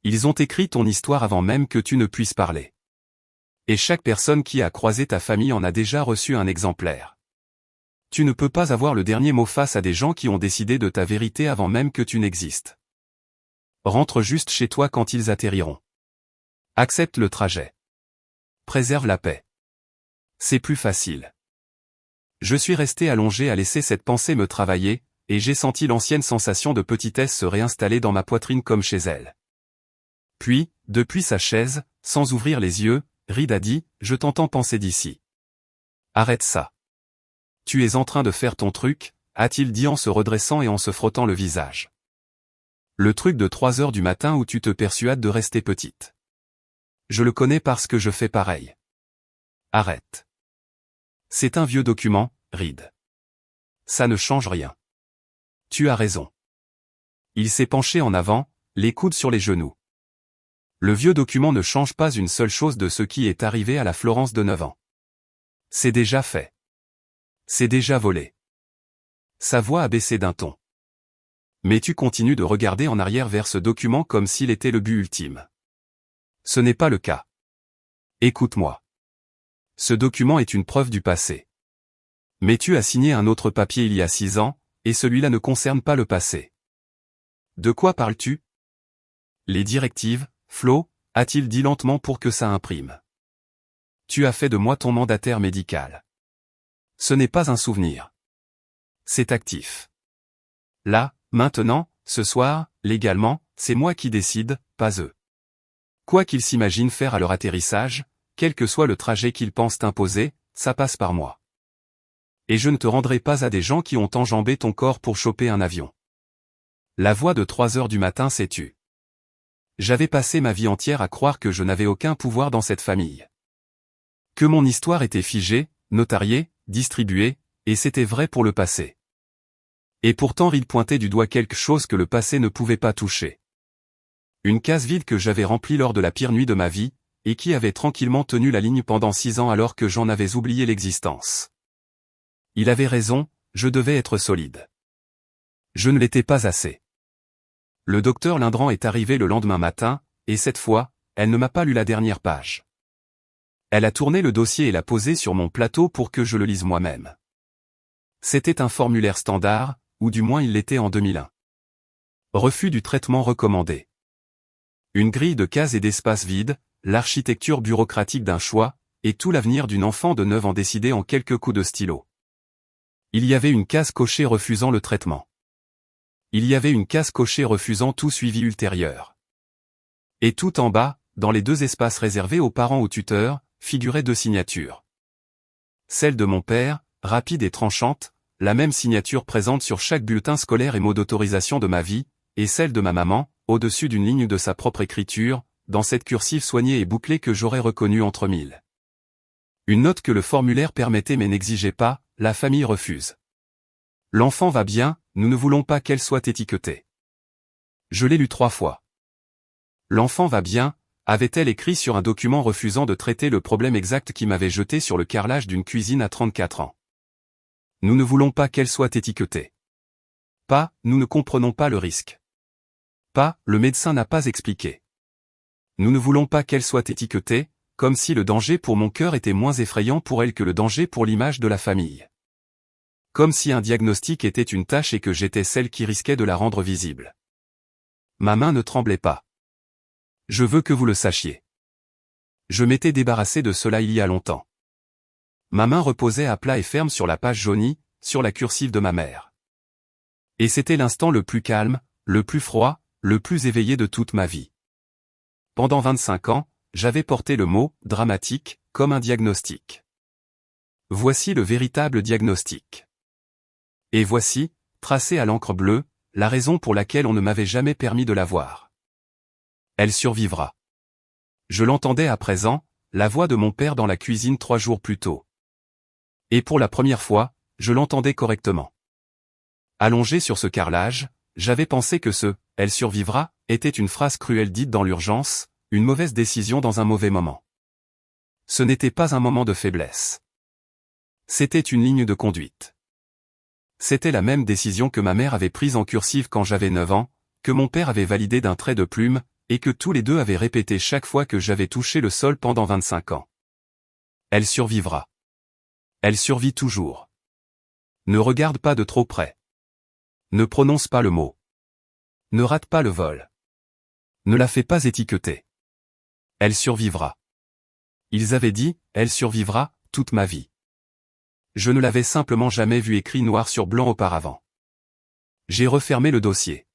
Ils ont écrit ton histoire avant même que tu ne puisses parler. Et chaque personne qui a croisé ta famille en a déjà reçu un exemplaire. Tu ne peux pas avoir le dernier mot face à des gens qui ont décidé de ta vérité avant même que tu n'existes. Rentre juste chez toi quand ils atterriront. Accepte le trajet. Préserve la paix. C'est plus facile. Je suis resté allongé à laisser cette pensée me travailler, et j'ai senti l'ancienne sensation de petitesse se réinstaller dans ma poitrine comme chez elle. Puis, depuis sa chaise, sans ouvrir les yeux, Reed a dit, je t'entends penser d'ici. Arrête ça. Tu es en train de faire ton truc, a-t-il dit en se redressant et en se frottant le visage. Le truc de 3 heures du matin où tu te persuades de rester petite. Je le connais parce que je fais pareil. Arrête. C'est un vieux document, Reed. Ça ne change rien. Tu as raison. Il s'est penché en avant, les coudes sur les genoux. Le vieux document ne change pas une seule chose de ce qui est arrivé à la Florence de 9 ans. C'est déjà fait. C'est déjà volé. Sa voix a baissé d'un ton. Mais tu continues de regarder en arrière vers ce document comme s'il était le but ultime. Ce n'est pas le cas. Écoute-moi. Ce document est une preuve du passé. Mais tu as signé un autre papier il y a 6 ans, et celui-là ne concerne pas le passé. De quoi parles-tu? Les directives, Flo, a-t-il dit lentement pour que ça imprime. Tu as fait de moi ton mandataire médical. Ce n'est pas un souvenir. C'est actif. Là, maintenant, ce soir, légalement, c'est moi qui décide, pas eux. Quoi qu'ils s'imaginent faire à leur atterrissage, quel que soit le trajet qu'ils pensent imposer, ça passe par moi. Et je ne te rendrai pas à des gens qui ont enjambé ton corps pour choper un avion. La voix de 3 heures du matin s'est tue. J'avais passé ma vie entière à croire que je n'avais aucun pouvoir dans cette famille. Que mon histoire était figée, notariée, distribuée, et c'était vrai pour le passé. Et pourtant il pointait du doigt quelque chose que le passé ne pouvait pas toucher. Une case vide que j'avais remplie lors de la pire nuit de ma vie, et qui avait tranquillement tenu la ligne pendant 6 ans alors que j'en avais oublié l'existence. Il avait raison, je devais être solide. Je ne l'étais pas assez. Le docteur Lindran est arrivé le lendemain matin, et cette fois, elle ne m'a pas lu la dernière page. Elle a tourné le dossier et l'a posé sur mon plateau pour que je le lise moi-même. C'était un formulaire standard, ou du moins il l'était en 2001. Refus du traitement recommandé. Une grille de cases et d'espaces vides, l'architecture bureaucratique d'un choix, et tout l'avenir d'une enfant de 9 ans décidé en quelques coups de stylo. Il y avait une case cochée refusant le traitement. Il y avait une case cochée refusant tout suivi ultérieur. Et tout en bas, dans les 2 espaces réservés aux parents ou tuteurs, figuraient 2 signatures. Celle de mon père, rapide et tranchante, la même signature présente sur chaque bulletin scolaire et mot d'autorisation de ma vie, et celle de ma maman, au-dessus d'une ligne de sa propre écriture, dans cette cursive soignée et bouclée que j'aurais reconnue entre mille. Une note que le formulaire permettait mais n'exigeait pas, la famille refuse. L'enfant va bien, nous ne voulons pas qu'elle soit étiquetée. Je l'ai lu 3 fois. L'enfant va bien, avait-elle écrit sur un document refusant de traiter le problème exact qui m'avait jeté sur le carrelage d'une cuisine à 34 ans. Nous ne voulons pas qu'elle soit étiquetée. Pas, nous ne comprenons pas le risque. Pas, le médecin n'a pas expliqué. Nous ne voulons pas qu'elle soit étiquetée, comme si le danger pour mon cœur était moins effrayant pour elle que le danger pour l'image de la famille. Comme si un diagnostic était une tâche et que j'étais celle qui risquait de la rendre visible. Ma main ne tremblait pas. Je veux que vous le sachiez. Je m'étais débarrassé de cela il y a longtemps. Ma main reposait à plat et ferme sur la page jaunie, sur la cursive de ma mère. Et c'était l'instant le plus calme, le plus froid, le plus éveillé de toute ma vie. Pendant 25 ans, j'avais porté le mot « dramatique » comme un diagnostic. Voici le véritable diagnostic. Et voici, tracé à l'encre bleue, la raison pour laquelle on ne m'avait jamais permis de la voir. Elle survivra. Je l'entendais à présent, la voix de mon père dans la cuisine 3 jours plus tôt. Et pour la première fois, je l'entendais correctement. Allongé sur ce carrelage, j'avais pensé que ce « elle survivra » était une phrase cruelle dite dans l'urgence, une mauvaise décision dans un mauvais moment. Ce n'était pas un moment de faiblesse. C'était une ligne de conduite. C'était la même décision que ma mère avait prise en cursive quand j'avais 9 ans, que mon père avait validée d'un trait de plume, et que tous les deux avaient répété chaque fois que j'avais touché le sol pendant 25 ans. Elle survivra. Elle survit toujours. Ne regarde pas de trop près. Ne prononce pas le mot. Ne rate pas le vol. Ne la fais pas étiqueter. Elle survivra. Ils avaient dit, elle survivra, toute ma vie. Je ne l'avais simplement jamais vu écrit noir sur blanc auparavant. J'ai refermé le dossier.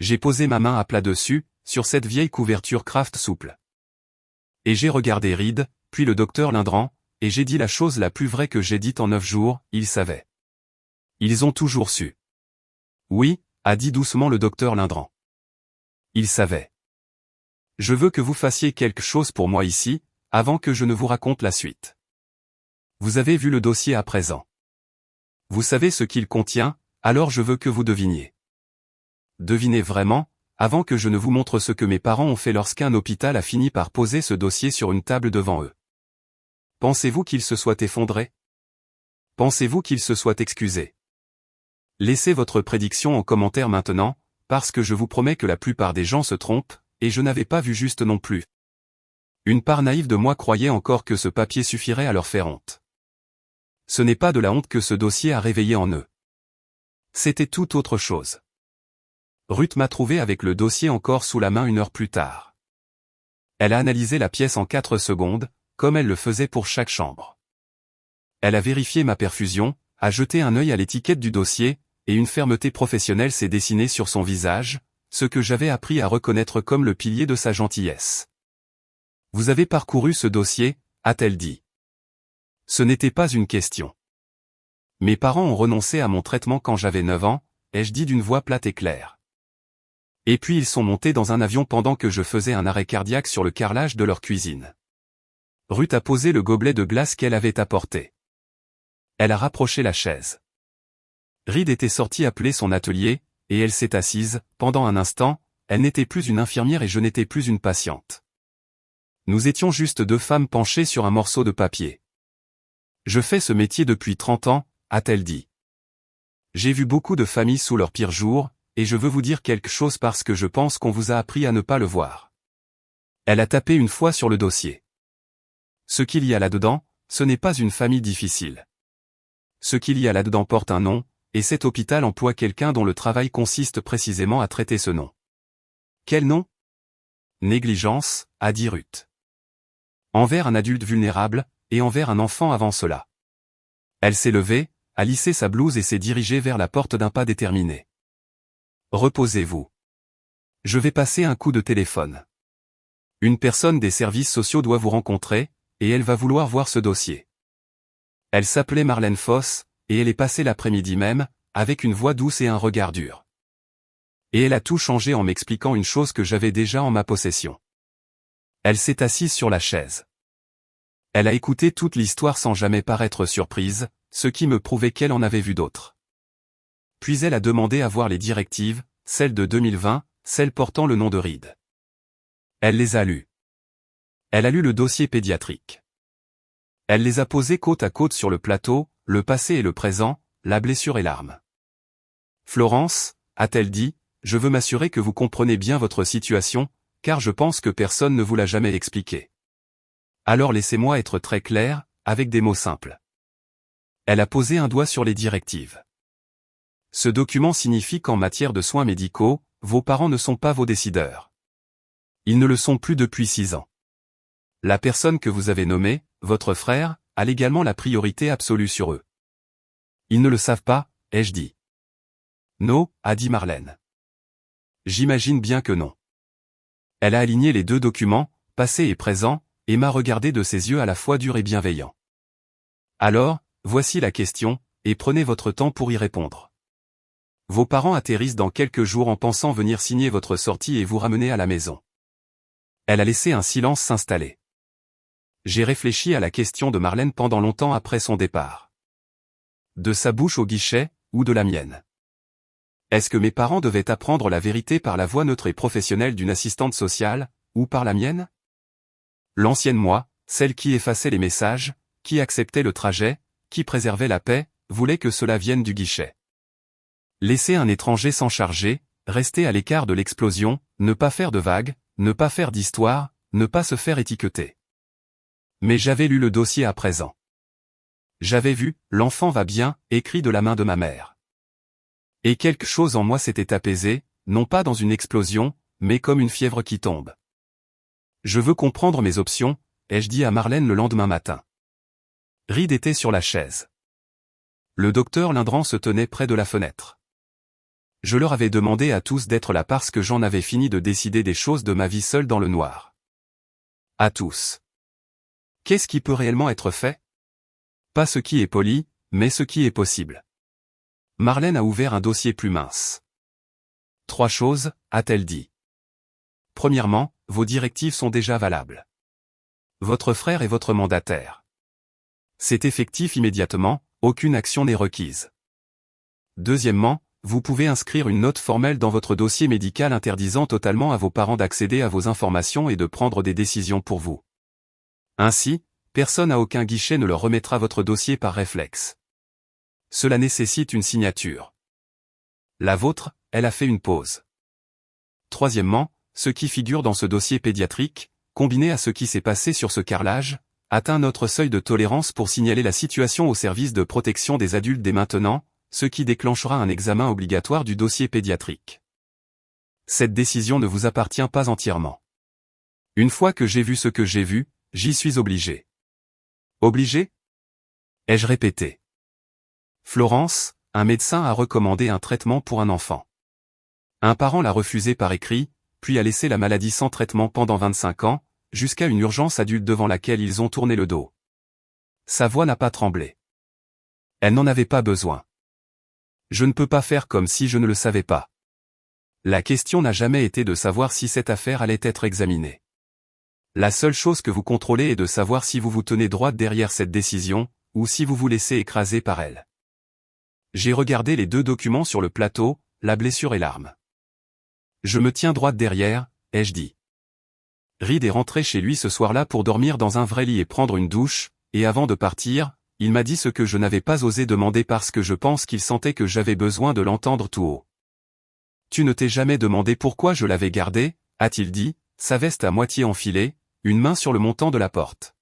J'ai posé ma main à plat dessus, sur cette vieille couverture Kraft souple. Et j'ai regardé Reed, puis le docteur Lindran, et j'ai dit la chose la plus vraie que j'ai dite en 9 jours, ils savaient. Ils ont toujours su. Oui, a dit doucement le docteur Lindran. Ils savaient. Je veux que vous fassiez quelque chose pour moi ici, avant que je ne vous raconte la suite. Vous avez vu le dossier à présent. Vous savez ce qu'il contient, alors je veux que vous deviniez. Devinez vraiment, avant que je ne vous montre ce que mes parents ont fait lorsqu'un hôpital a fini par poser ce dossier sur une table devant eux. Pensez-vous qu'il se soit effondré? Pensez-vous qu'il se soit excusé? Laissez votre prédiction en commentaire maintenant, parce que je vous promets que la plupart des gens se trompent, et je n'avais pas vu juste non plus. Une part naïve de moi croyait encore que ce papier suffirait à leur faire honte. Ce n'est pas de la honte que ce dossier a réveillé en eux. C'était tout autre chose. Ruth m'a trouvé avec le dossier encore sous la main 1 heure plus tard. Elle a analysé la pièce en 4 secondes, comme elle le faisait pour chaque chambre. Elle a vérifié ma perfusion, a jeté un œil à l'étiquette du dossier, et une fermeté professionnelle s'est dessinée sur son visage, ce que j'avais appris à reconnaître comme le pilier de sa gentillesse. « Vous avez parcouru ce dossier ?» a-t-elle dit. Ce n'était pas une question. Mes parents ont renoncé à mon traitement quand j'avais 9 ans, ai-je dit d'une voix plate et claire. Et puis ils sont montés dans un avion pendant que je faisais un arrêt cardiaque sur le carrelage de leur cuisine. Ruth a posé le gobelet de glace qu'elle avait apporté. Elle a rapproché la chaise. Reed était sorti appeler son atelier, et elle s'est assise. Pendant un instant, elle n'était plus une infirmière et je n'étais plus une patiente. Nous étions juste 2 femmes penchées sur un morceau de papier. Je fais ce métier depuis 30 ans, a-t-elle dit. J'ai vu beaucoup de familles sous leur pire jour, et je veux vous dire quelque chose parce que je pense qu'on vous a appris à ne pas le voir. Elle a tapé une fois sur le dossier. Ce qu'il y a là-dedans, ce n'est pas une famille difficile. Ce qu'il y a là-dedans porte un nom, et cet hôpital emploie quelqu'un dont le travail consiste précisément à traiter ce nom. Quel nom? Négligence, a dit Ruth. Envers un adulte vulnérable, et envers un enfant avant cela. Elle s'est levée, a lissé sa blouse et s'est dirigée vers la porte d'un pas déterminé. Reposez-vous. Je vais passer un coup de téléphone. Une personne des services sociaux doit vous rencontrer, et elle va vouloir voir ce dossier. Elle s'appelait Marlène Foss, et elle est passée l'après-midi même, avec une voix douce et un regard dur. Et elle a tout changé en m'expliquant une chose que j'avais déjà en ma possession. Elle s'est assise sur la chaise. Elle a écouté toute l'histoire sans jamais paraître surprise, ce qui me prouvait qu'elle en avait vu d'autres. Puis elle a demandé à voir les directives, celle de 2020, celle portant le nom de Reed. Elle les a lus. Elle a lu le dossier pédiatrique. Elle les a posés côte à côte sur le plateau, le passé et le présent, la blessure et l'arme. Florence, a-t-elle dit, je veux m'assurer que vous comprenez bien votre situation, car je pense que personne ne vous l'a jamais expliqué. Alors laissez-moi être très clair, avec des mots simples. Elle a posé un doigt sur les directives. Ce document signifie qu'en matière de soins médicaux, vos parents ne sont pas vos décideurs. Ils ne le sont plus depuis 6 ans. La personne que vous avez nommée, votre frère, a légalement la priorité absolue sur eux. Ils ne le savent pas, ai-je dit. Non, a dit Marlène. J'imagine bien que non. Elle a aligné les 2 documents, passé et présent, et m'a regardé de ses yeux à la fois durs et bienveillants. Alors, voici la question, et prenez votre temps pour y répondre. Vos parents atterrissent dans quelques jours en pensant venir signer votre sortie et vous ramener à la maison. Elle a laissé un silence s'installer. J'ai réfléchi à la question de Marlène pendant longtemps après son départ. De sa bouche au guichet, ou de la mienne. Est-ce que mes parents devaient apprendre la vérité par la voix neutre et professionnelle d'une assistante sociale, ou par la mienne? L'ancienne moi, celle qui effaçait les messages, qui acceptait le trajet, qui préservait la paix, voulait que cela vienne du guichet. Laisser un étranger s'en charger, rester à l'écart de l'explosion, ne pas faire de vagues, ne pas faire d'histoire, ne pas se faire étiqueter. Mais j'avais lu le dossier à présent. J'avais vu « L'enfant va bien » écrit de la main de ma mère. Et quelque chose en moi s'était apaisé, non pas dans une explosion, mais comme une fièvre qui tombe. Je veux comprendre mes options, ai-je dit à Marlène le lendemain matin. Reed était sur la chaise. Le docteur Lindran se tenait près de la fenêtre. Je leur avais demandé à tous d'être là parce que j'en avais fini de décider des choses de ma vie seule dans le noir. À tous. Qu'est-ce qui peut réellement être fait? Pas ce qui est poli, mais ce qui est possible. Marlène a ouvert un dossier plus mince. 3 choses, a-t-elle dit. Premièrement, vos directives sont déjà valables. Votre frère est votre mandataire. C'est effectif immédiatement, aucune action n'est requise. Deuxièmement, vous pouvez inscrire une note formelle dans votre dossier médical interdisant totalement à vos parents d'accéder à vos informations et de prendre des décisions pour vous. Ainsi, personne à aucun guichet ne leur remettra votre dossier par réflexe. Cela nécessite une signature. La vôtre, elle a fait une pause. Troisièmement, ce qui figure dans ce dossier pédiatrique, combiné à ce qui s'est passé sur ce carrelage, atteint notre seuil de tolérance pour signaler la situation au service de protection des adultes dès maintenant, ce qui déclenchera un examen obligatoire du dossier pédiatrique. Cette décision ne vous appartient pas entièrement. Une fois que j'ai vu ce que j'ai vu, j'y suis obligé. Obligé? Ai-je répété. Florence, un médecin a recommandé un traitement pour un enfant. Un parent l'a refusé par écrit, puis a laissé la maladie sans traitement pendant 25 ans, jusqu'à une urgence adulte devant laquelle ils ont tourné le dos. Sa voix n'a pas tremblé. Elle n'en avait pas besoin. Je ne peux pas faire comme si je ne le savais pas. La question n'a jamais été de savoir si cette affaire allait être examinée. La seule chose que vous contrôlez est de savoir si vous vous tenez droite derrière cette décision, ou si vous vous laissez écraser par elle. J'ai regardé les 2 documents sur le plateau, la blessure et l'arme. Je me tiens droite derrière, ai-je dit. Reed est rentré chez lui ce soir-là pour dormir dans un vrai lit et prendre une douche, et avant de partir, il m'a dit ce que je n'avais pas osé demander parce que je pense qu'il sentait que j'avais besoin de l'entendre tout haut. Tu ne t'es jamais demandé pourquoi je l'avais gardé, a-t-il dit, sa veste à moitié enfilée, une main sur le montant de la porte.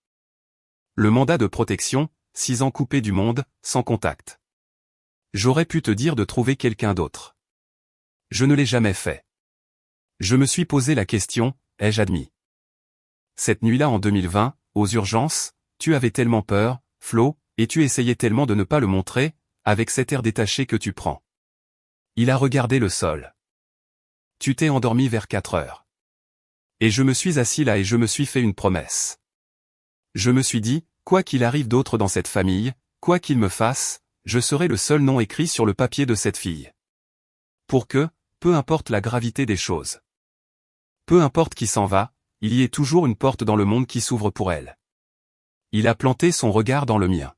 Le mandat de protection, 6 ans coupé du monde, sans contact. J'aurais pu te dire de trouver quelqu'un d'autre. Je ne l'ai jamais fait. Je me suis posé la question, ai-je admis. Cette nuit-là en 2020, aux urgences, tu avais tellement peur, Flo, et tu essayais tellement de ne pas le montrer, avec cet air détaché que tu prends. Il a regardé le sol. Tu t'es endormi vers 4 heures. Et je me suis assis là et je me suis fait une promesse. Je me suis dit, quoi qu'il arrive d'autre dans cette famille, quoi qu'il me fasse, je serai le seul nom écrit sur le papier de cette fille. Pour que, peu importe la gravité des choses. Peu importe qui s'en va, il y ait toujours une porte dans le monde qui s'ouvre pour elle. Il a planté son regard dans le mien.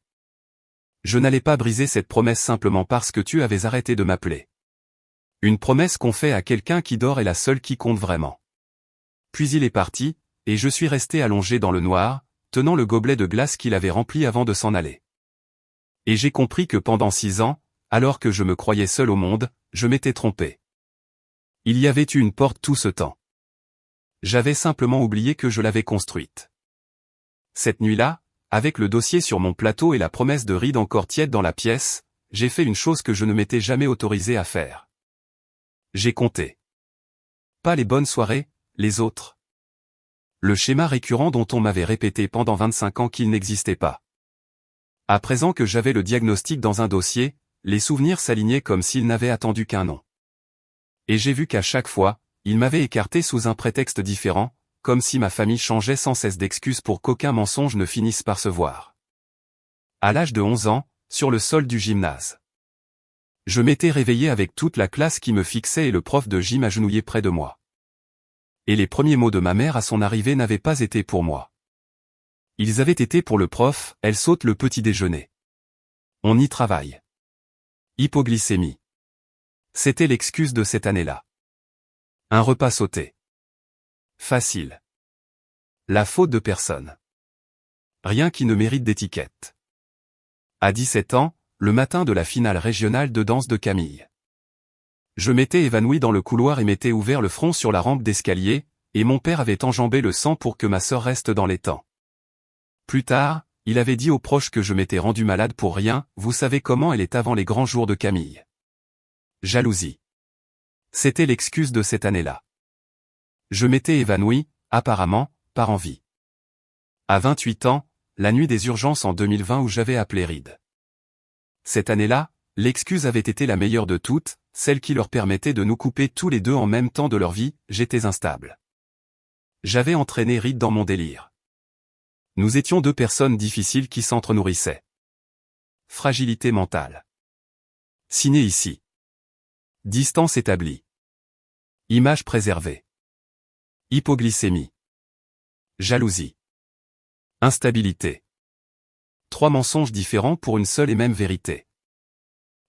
Je n'allais pas briser cette promesse simplement parce que tu avais arrêté de m'appeler. Une promesse qu'on fait à quelqu'un qui dort est la seule qui compte vraiment. Puis il est parti, et je suis resté allongé dans le noir, tenant le gobelet de glace qu'il avait rempli avant de s'en aller. Et j'ai compris que pendant 6 ans, alors que je me croyais seul au monde, je m'étais trompé. Il y avait eu une porte tout ce temps. J'avais simplement oublié que je l'avais construite. Cette nuit-là, avec le dossier sur mon plateau et la promesse de ride encore tiède dans la pièce, j'ai fait une chose que je ne m'étais jamais autorisé à faire. J'ai compté. Pas les bonnes soirées, les autres. Le schéma récurrent dont on m'avait répété pendant 25 ans qu'il n'existait pas. À présent que j'avais le diagnostic dans un dossier, les souvenirs s'alignaient comme s'ils n'avaient attendu qu'un nom. Et j'ai vu qu'à chaque fois, ils m'avaient écarté sous un prétexte différent, comme si ma famille changeait sans cesse d'excuses pour qu'aucun mensonge ne finisse par se voir. À l'âge de 11 ans, sur le sol du gymnase. Je m'étais réveillé avec toute la classe qui me fixait et le prof de gym agenouillé près de moi. Et les premiers mots de ma mère à son arrivée n'avaient pas été pour moi. Ils avaient été pour le prof, elle saute le petit déjeuner. On y travaille. Hypoglycémie. C'était l'excuse de cette année-là. Un repas sauté. Facile. La faute de personne. Rien qui ne mérite d'étiquette. À 17 ans, le matin de la finale régionale de danse de Camille. Je m'étais évanoui dans le couloir et m'étais ouvert le front sur la rampe d'escalier, et mon père avait enjambé le sang pour que ma sœur reste dans les temps. Plus tard, il avait dit aux proches que je m'étais rendu malade pour rien, vous savez comment elle est avant les grands jours de Camille. Jalousie. C'était l'excuse de cette année-là. Je m'étais évanoui, apparemment, par envie. À 28 ans, la nuit des urgences en 2020 où j'avais appelé Reed. Cette année-là, l'excuse avait été la meilleure de toutes, celle qui leur permettait de nous couper tous les deux en même temps de leur vie, j'étais instable. J'avais entraîné Reed dans mon délire. Nous étions deux personnes difficiles qui s'entre-nourrissaient. Fragilité mentale. Signé ici. Distance établie. Image préservée. Hypoglycémie. Jalousie. Instabilité. 3 mensonges différents pour une seule et même vérité.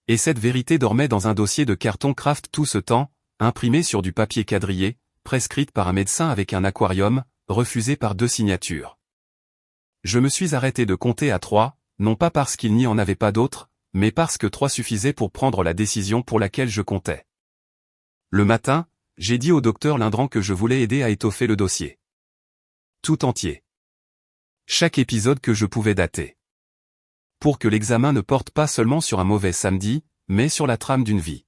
Et cette vérité dormait dans un dossier de carton Kraft tout ce temps, imprimé sur du papier quadrillé, prescrite par un médecin avec un aquarium, refusée par 2 signatures. Je me suis arrêté de compter à 3, non pas parce qu'il n'y en avait pas d'autres, mais parce que 3 suffisait pour prendre la décision pour laquelle je comptais. Le matin, j'ai dit au docteur Lindran que je voulais aider à étoffer le dossier. Tout entier. Chaque épisode que je pouvais dater. Pour que l'examen ne porte pas seulement sur un mauvais samedi, mais sur la trame d'une vie.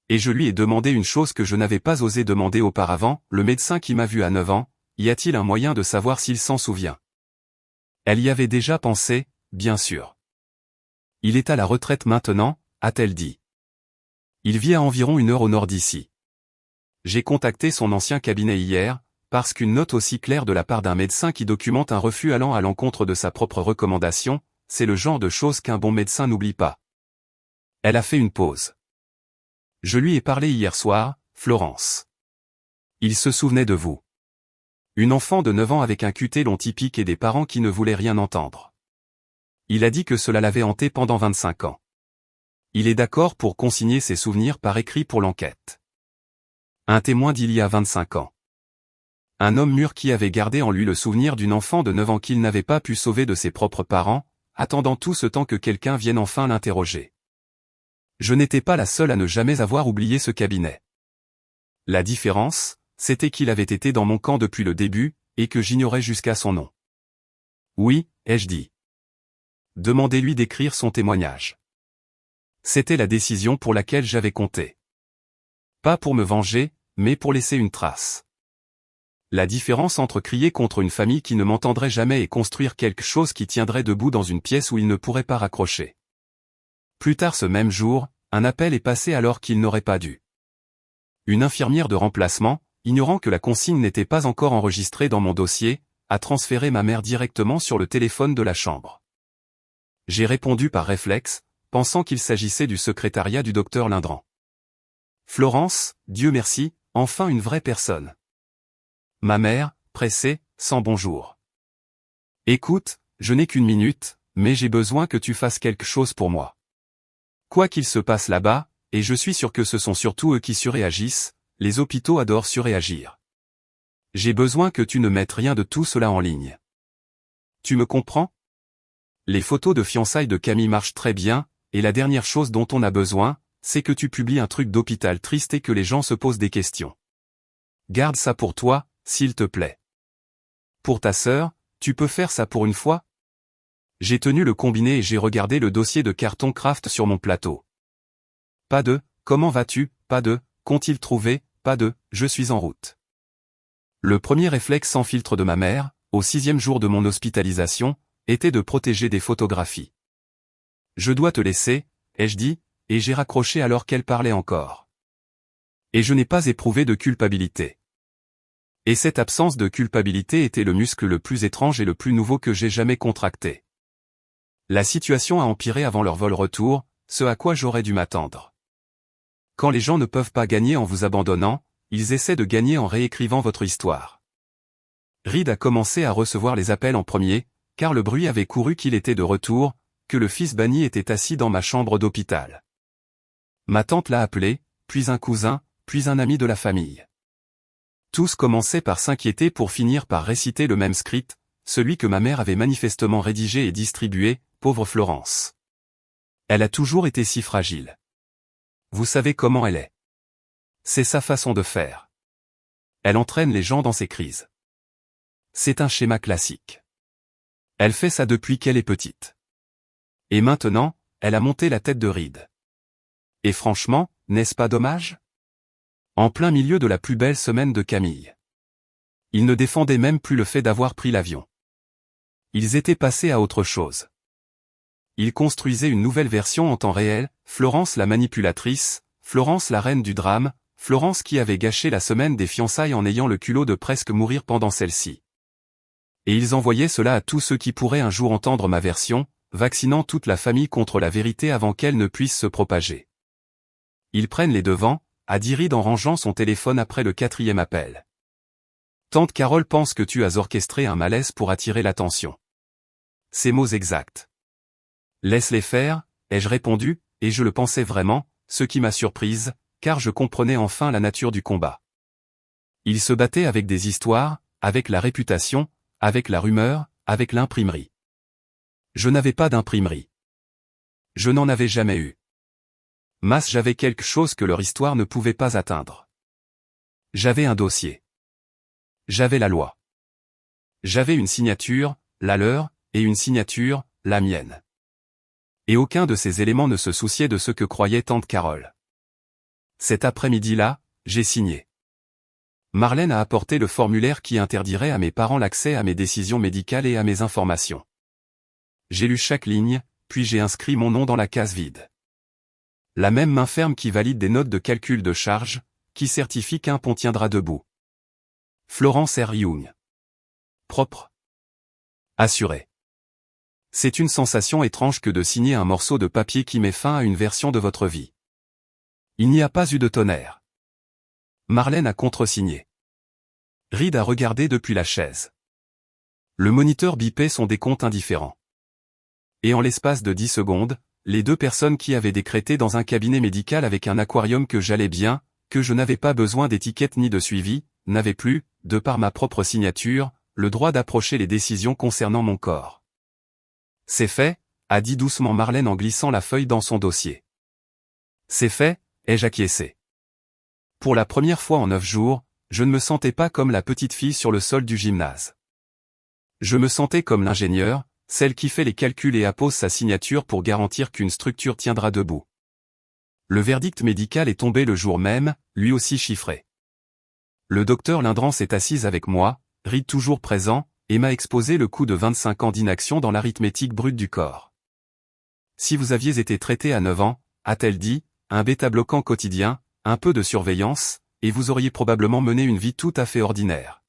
Et je lui ai demandé une chose que je n'avais pas osé demander auparavant, le médecin qui m'a vu à 9 ans, y a-t-il un moyen de savoir s'il s'en souvient? Elle y avait déjà pensé, bien sûr. Il est à la retraite maintenant, a-t-elle dit. Il vit à environ 1 heure au nord d'ici. J'ai contacté son ancien cabinet hier, parce qu'une note aussi claire de la part d'un médecin qui documente un refus allant à l'encontre de sa propre recommandation, c'est le genre de choses qu'un bon médecin n'oublie pas. Elle a fait une pause. Je lui ai parlé hier soir, Florence. Il se souvenait de vous. Une enfant de 9 ans avec un cuté long typique et des parents qui ne voulaient rien entendre. Il a dit que cela l'avait hanté pendant 25 ans. Il est d'accord pour consigner ses souvenirs par écrit pour l'enquête. Un témoin d'il y a 25 ans. Un homme mûr qui avait gardé en lui le souvenir d'une enfant de 9 ans qu'il n'avait pas pu sauver de ses propres parents, attendant tout ce temps que quelqu'un vienne enfin l'interroger. Je n'étais pas la seule à ne jamais avoir oublié ce cabinet. La différence, c'était qu'il avait été dans mon camp depuis le début, et que j'ignorais jusqu'à son nom. Oui, ai-je dit. Demandez-lui d'écrire son témoignage. C'était la décision pour laquelle j'avais compté. Pas pour me venger, mais pour laisser une trace. La différence entre crier contre une famille qui ne m'entendrait jamais et construire quelque chose qui tiendrait debout dans une pièce où il ne pourrait pas raccrocher. Plus tard ce même jour, un appel est passé alors qu'il n'aurait pas dû. Une infirmière de remplacement, ignorant que la consigne n'était pas encore enregistrée dans mon dossier, a transféré ma mère directement sur le téléphone de la chambre. J'ai répondu par réflexe, pensant qu'il s'agissait du secrétariat du docteur Lindran. Florence, Dieu merci, enfin une vraie personne. Ma mère, pressée, sans bonjour. Écoute, je n'ai qu'1 minute, mais j'ai besoin que tu fasses quelque chose pour moi. Quoi qu'il se passe là-bas, et je suis sûr que ce sont surtout eux qui surréagissent, les hôpitaux adorent surréagir. J'ai besoin que tu ne mettes rien de tout cela en ligne. Tu me comprends? Les photos de fiançailles de Camille marchent très bien, et la dernière chose dont on a besoin, c'est que tu publies un truc d'hôpital triste et que les gens se posent des questions. Garde ça pour toi, s'il te plaît. Pour ta sœur, tu peux faire ça pour une fois? J'ai tenu le combiné et j'ai regardé le dossier de carton Kraft sur mon plateau. Pas de « comment vas-tu » pas de « qu'ont-ils trouvé » pas de « je suis en route ». Le premier réflexe sans filtre de ma mère, au 6e jour de mon hospitalisation, était de protéger des photographies. Je dois te laisser, ai-je dit, et j'ai raccroché alors qu'elle parlait encore. Et je n'ai pas éprouvé de culpabilité. Et cette absence de culpabilité était le muscle le plus étrange et le plus nouveau que j'ai jamais contracté. La situation a empiré avant leur vol retour, ce à quoi j'aurais dû m'attendre. Quand les gens ne peuvent pas gagner en vous abandonnant, ils essaient de gagner en réécrivant votre histoire. Reed a commencé à recevoir les appels en premier, car le bruit avait couru qu'il était de retour, que le fils banni était assis dans ma chambre d'hôpital. Ma tante l'a appelé, puis un cousin, puis un ami de la famille. Tous commençaient par s'inquiéter pour finir par réciter le même script, celui que ma mère avait manifestement rédigé et distribué, pauvre Florence. Elle a toujours été si fragile. Vous savez comment elle est. C'est sa façon de faire. Elle entraîne les gens dans ses crises. C'est un schéma classique. Elle fait ça depuis qu'elle est petite. Et maintenant, elle a monté la tête de Reed. Et franchement, n'est-ce pas dommage? En plein milieu de la plus belle semaine de Camille. Ils ne défendaient même plus le fait d'avoir pris l'avion. Ils étaient passés à autre chose. Ils construisaient une nouvelle version en temps réel, Florence la manipulatrice, Florence la reine du drame, Florence qui avait gâché la semaine des fiançailles en ayant le culot de presque mourir pendant celle-ci. Et ils envoyaient cela à tous ceux qui pourraient un jour entendre ma version, vaccinant toute la famille contre la vérité avant qu'elle ne puisse se propager. Ils prennent les devants, a dit Reed en rangeant son téléphone après le 4e appel. Tante Carole pense que tu as orchestré un malaise pour attirer l'attention. Ces mots exacts. Laisse-les faire, ai-je répondu, et je le pensais vraiment, ce qui m'a surprise, car je comprenais enfin la nature du combat. Ils se battaient avec des histoires, avec la réputation, avec la rumeur, avec l'imprimerie. Je n'avais pas d'imprimerie. Je n'en avais jamais eu. Mas j'avais quelque chose que leur histoire ne pouvait pas atteindre. J'avais un dossier. J'avais la loi. J'avais une signature, la leur, et une signature, la mienne. Et aucun de ces éléments ne se souciait de ce que croyait tante Carole. Cet après-midi-là, j'ai signé. Marlène a apporté le formulaire qui interdirait à mes parents l'accès à mes décisions médicales et à mes informations. J'ai lu chaque ligne, puis j'ai inscrit mon nom dans la case vide. La même main ferme qui valide des notes de calcul de charge, qui certifie qu'un pont tiendra debout. Florence R. Young. Propre. Assuré. C'est une sensation étrange que de signer un morceau de papier qui met fin à une version de votre vie. Il n'y a pas eu de tonnerre. Marlène a contresigné. Reed a regardé depuis la chaise. Le moniteur bipait son décompte indifférent. Et en l'espace de 10 secondes, les deux personnes qui avaient décrété dans un cabinet médical avec un aquarium que j'allais bien, que je n'avais pas besoin d'étiquette ni de suivi, n'avaient plus, de par ma propre signature, le droit d'approcher les décisions concernant mon corps. C'est fait, a dit doucement Marlène en glissant la feuille dans son dossier. C'est fait, ai-je acquiescé. Pour la première fois en 9 jours, je ne me sentais pas comme la petite fille sur le sol du gymnase. Je me sentais comme l'ingénieur, celle qui fait les calculs et appose sa signature pour garantir qu'une structure tiendra debout. Le verdict médical est tombé le jour même, lui aussi chiffré. Le docteur Lindran s'est assise avec moi, Reed toujours présent, et m'a exposé le coût de 25 ans d'inaction dans l'arithmétique brute du corps. Si vous aviez été traité à 9 ans, a-t-elle dit, un bêta-bloquant quotidien, un peu de surveillance, et vous auriez probablement mené une vie tout à fait ordinaire.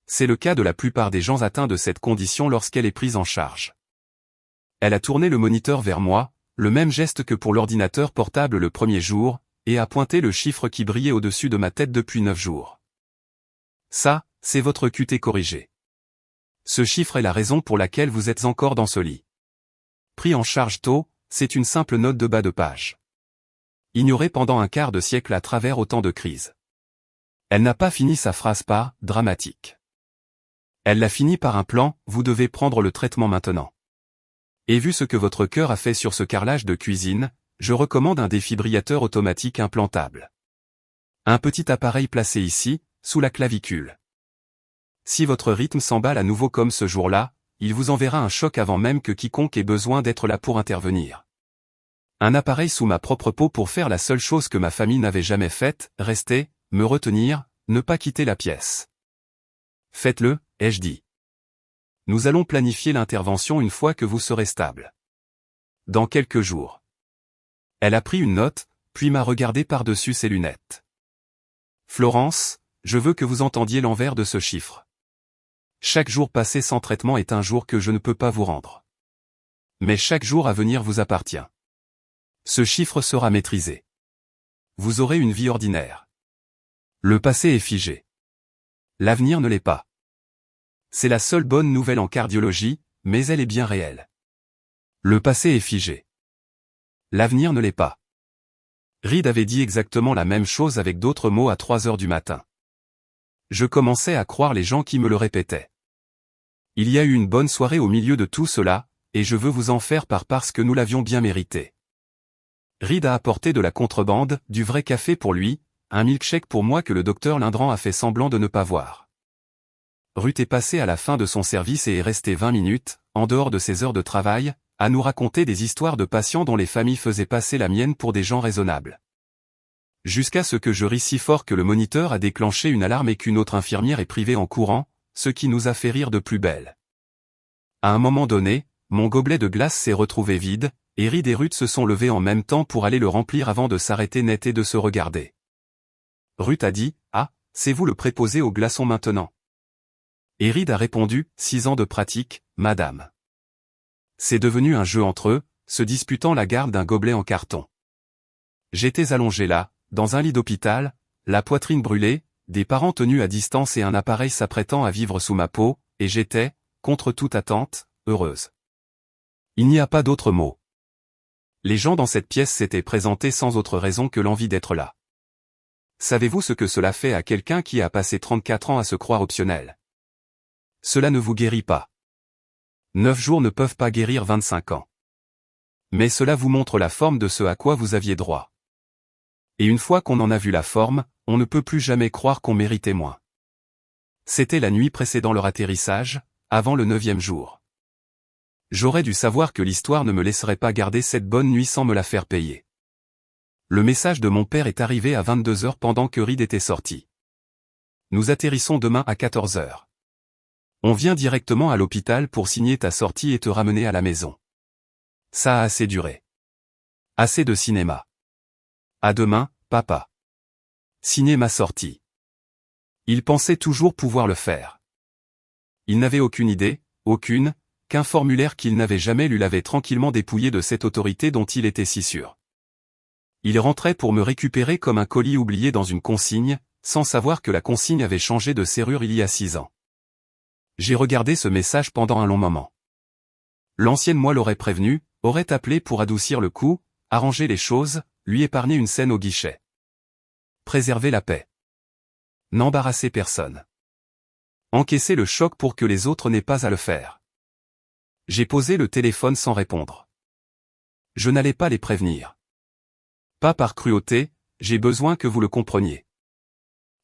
C'est le cas de la plupart des gens atteints de cette condition lorsqu'elle est prise en charge. Elle a tourné le moniteur vers moi, le même geste que pour l'ordinateur portable le premier jour, et a pointé le chiffre qui brillait au-dessus de ma tête depuis 9 jours. Ça, c'est votre QT corrigé. Ce chiffre est la raison pour laquelle vous êtes encore dans ce lit. Pris en charge tôt, c'est une simple note de bas de page. ignorée pendant un quart de siècle à travers autant de crises. Elle n'a pas fini sa phrase par « dramatique ». Elle l'a fini par un plan « vous devez prendre le traitement maintenant ». Et vu ce que votre cœur a fait sur ce carrelage de cuisine, je recommande un défibrillateur automatique implantable. Un petit appareil placé ici, sous la clavicule. Si votre rythme s'emballe à nouveau comme ce jour-là, il vous enverra un choc avant même que quiconque ait besoin d'être là pour intervenir. Un appareil sous ma propre peau pour faire la seule chose que ma famille n'avait jamais faite, rester, me retenir, ne pas quitter la pièce. Faites-le, ai-je dit. Nous allons planifier l'intervention une fois que vous serez stable. Dans quelques jours. Elle a pris une note, puis m'a regardé par-dessus ses lunettes. Florence, je veux que vous entendiez l'envers de ce chiffre. Chaque jour passé sans traitement est un jour que je ne peux pas vous rendre. Mais chaque jour à venir vous appartient. Ce chiffre sera maîtrisé. Vous aurez une vie ordinaire. Le passé est figé. L'avenir ne l'est pas. C'est la seule bonne nouvelle en cardiologie, mais elle est bien réelle. Le passé est figé. L'avenir ne l'est pas. Reed avait dit exactement la même chose avec d'autres mots à 3 heures du matin. Je commençais à croire les gens qui me le répétaient. Il y a eu une bonne soirée au milieu de tout cela, et je veux vous en faire part parce que nous l'avions bien mérité. Reed a apporté de la contrebande, du vrai café pour lui, un milkshake pour moi que le docteur Lindran a fait semblant de ne pas voir. Ruth est passée à la fin de son service et est restée 20 minutes, en dehors de ses heures de travail, à nous raconter des histoires de patients dont les familles faisaient passer la mienne pour des gens raisonnables. Jusqu'à ce que je ris si fort que le moniteur a déclenché une alarme et qu'une autre infirmière est privée en courant, ce qui nous a fait rire de plus belle. À un moment donné, mon gobelet de glace s'est retrouvé vide, et Reed et Ruth se sont levés en même temps pour aller le remplir avant de s'arrêter net et de se regarder. Ruth a dit « Ah, c'est vous le préposé aux glaçons maintenant ?» Et Reed a répondu « 6 ans de pratique, madame. » C'est devenu un jeu entre eux, se disputant la garde d'un gobelet en carton. J'étais allongé là, dans un lit d'hôpital, la poitrine brûlée, des parents tenus à distance et un appareil s'apprêtant à vivre sous ma peau, et j'étais, contre toute attente, heureuse. Il n'y a pas d'autre mot. Les gens dans cette pièce s'étaient présentés sans autre raison que l'envie d'être là. Savez-vous ce que cela fait à quelqu'un qui a passé 34 ans à se croire optionnel? Cela ne vous guérit pas. 9 jours ne peuvent pas guérir 25 ans. Mais cela vous montre la forme de ce à quoi vous aviez droit. Et une fois qu'on en a vu la forme, on ne peut plus jamais croire qu'on méritait moins. C'était la nuit précédant leur atterrissage, avant le 9e jour. J'aurais dû savoir que l'histoire ne me laisserait pas garder cette bonne nuit sans me la faire payer. Le message de mon père est arrivé à 22 heures pendant que Reed était sorti. Nous atterrissons demain à 14 heures. On vient directement à l'hôpital pour signer ta sortie et te ramener à la maison. Ça a assez duré. Assez de cinéma. À demain, papa. Signer ma sortie. Il pensait toujours pouvoir le faire. Il n'avait aucune idée, qu'un formulaire qu'il n'avait jamais lu l'avait tranquillement dépouillé de cette autorité dont il était si sûr. Il rentrait pour me récupérer comme un colis oublié dans une consigne, sans savoir que la consigne avait changé de serrure il y a 6 ans. J'ai regardé ce message pendant un long moment. L'ancienne moi l'aurait prévenu, aurait appelé pour adoucir le coup, arranger les choses, lui épargner une scène au guichet. Préserver la paix. N'embarrasser personne. Encaisser le choc pour que les autres n'aient pas à le faire. J'ai posé le téléphone sans répondre. Je n'allais pas les prévenir. Pas par cruauté, j'ai besoin que vous le compreniez.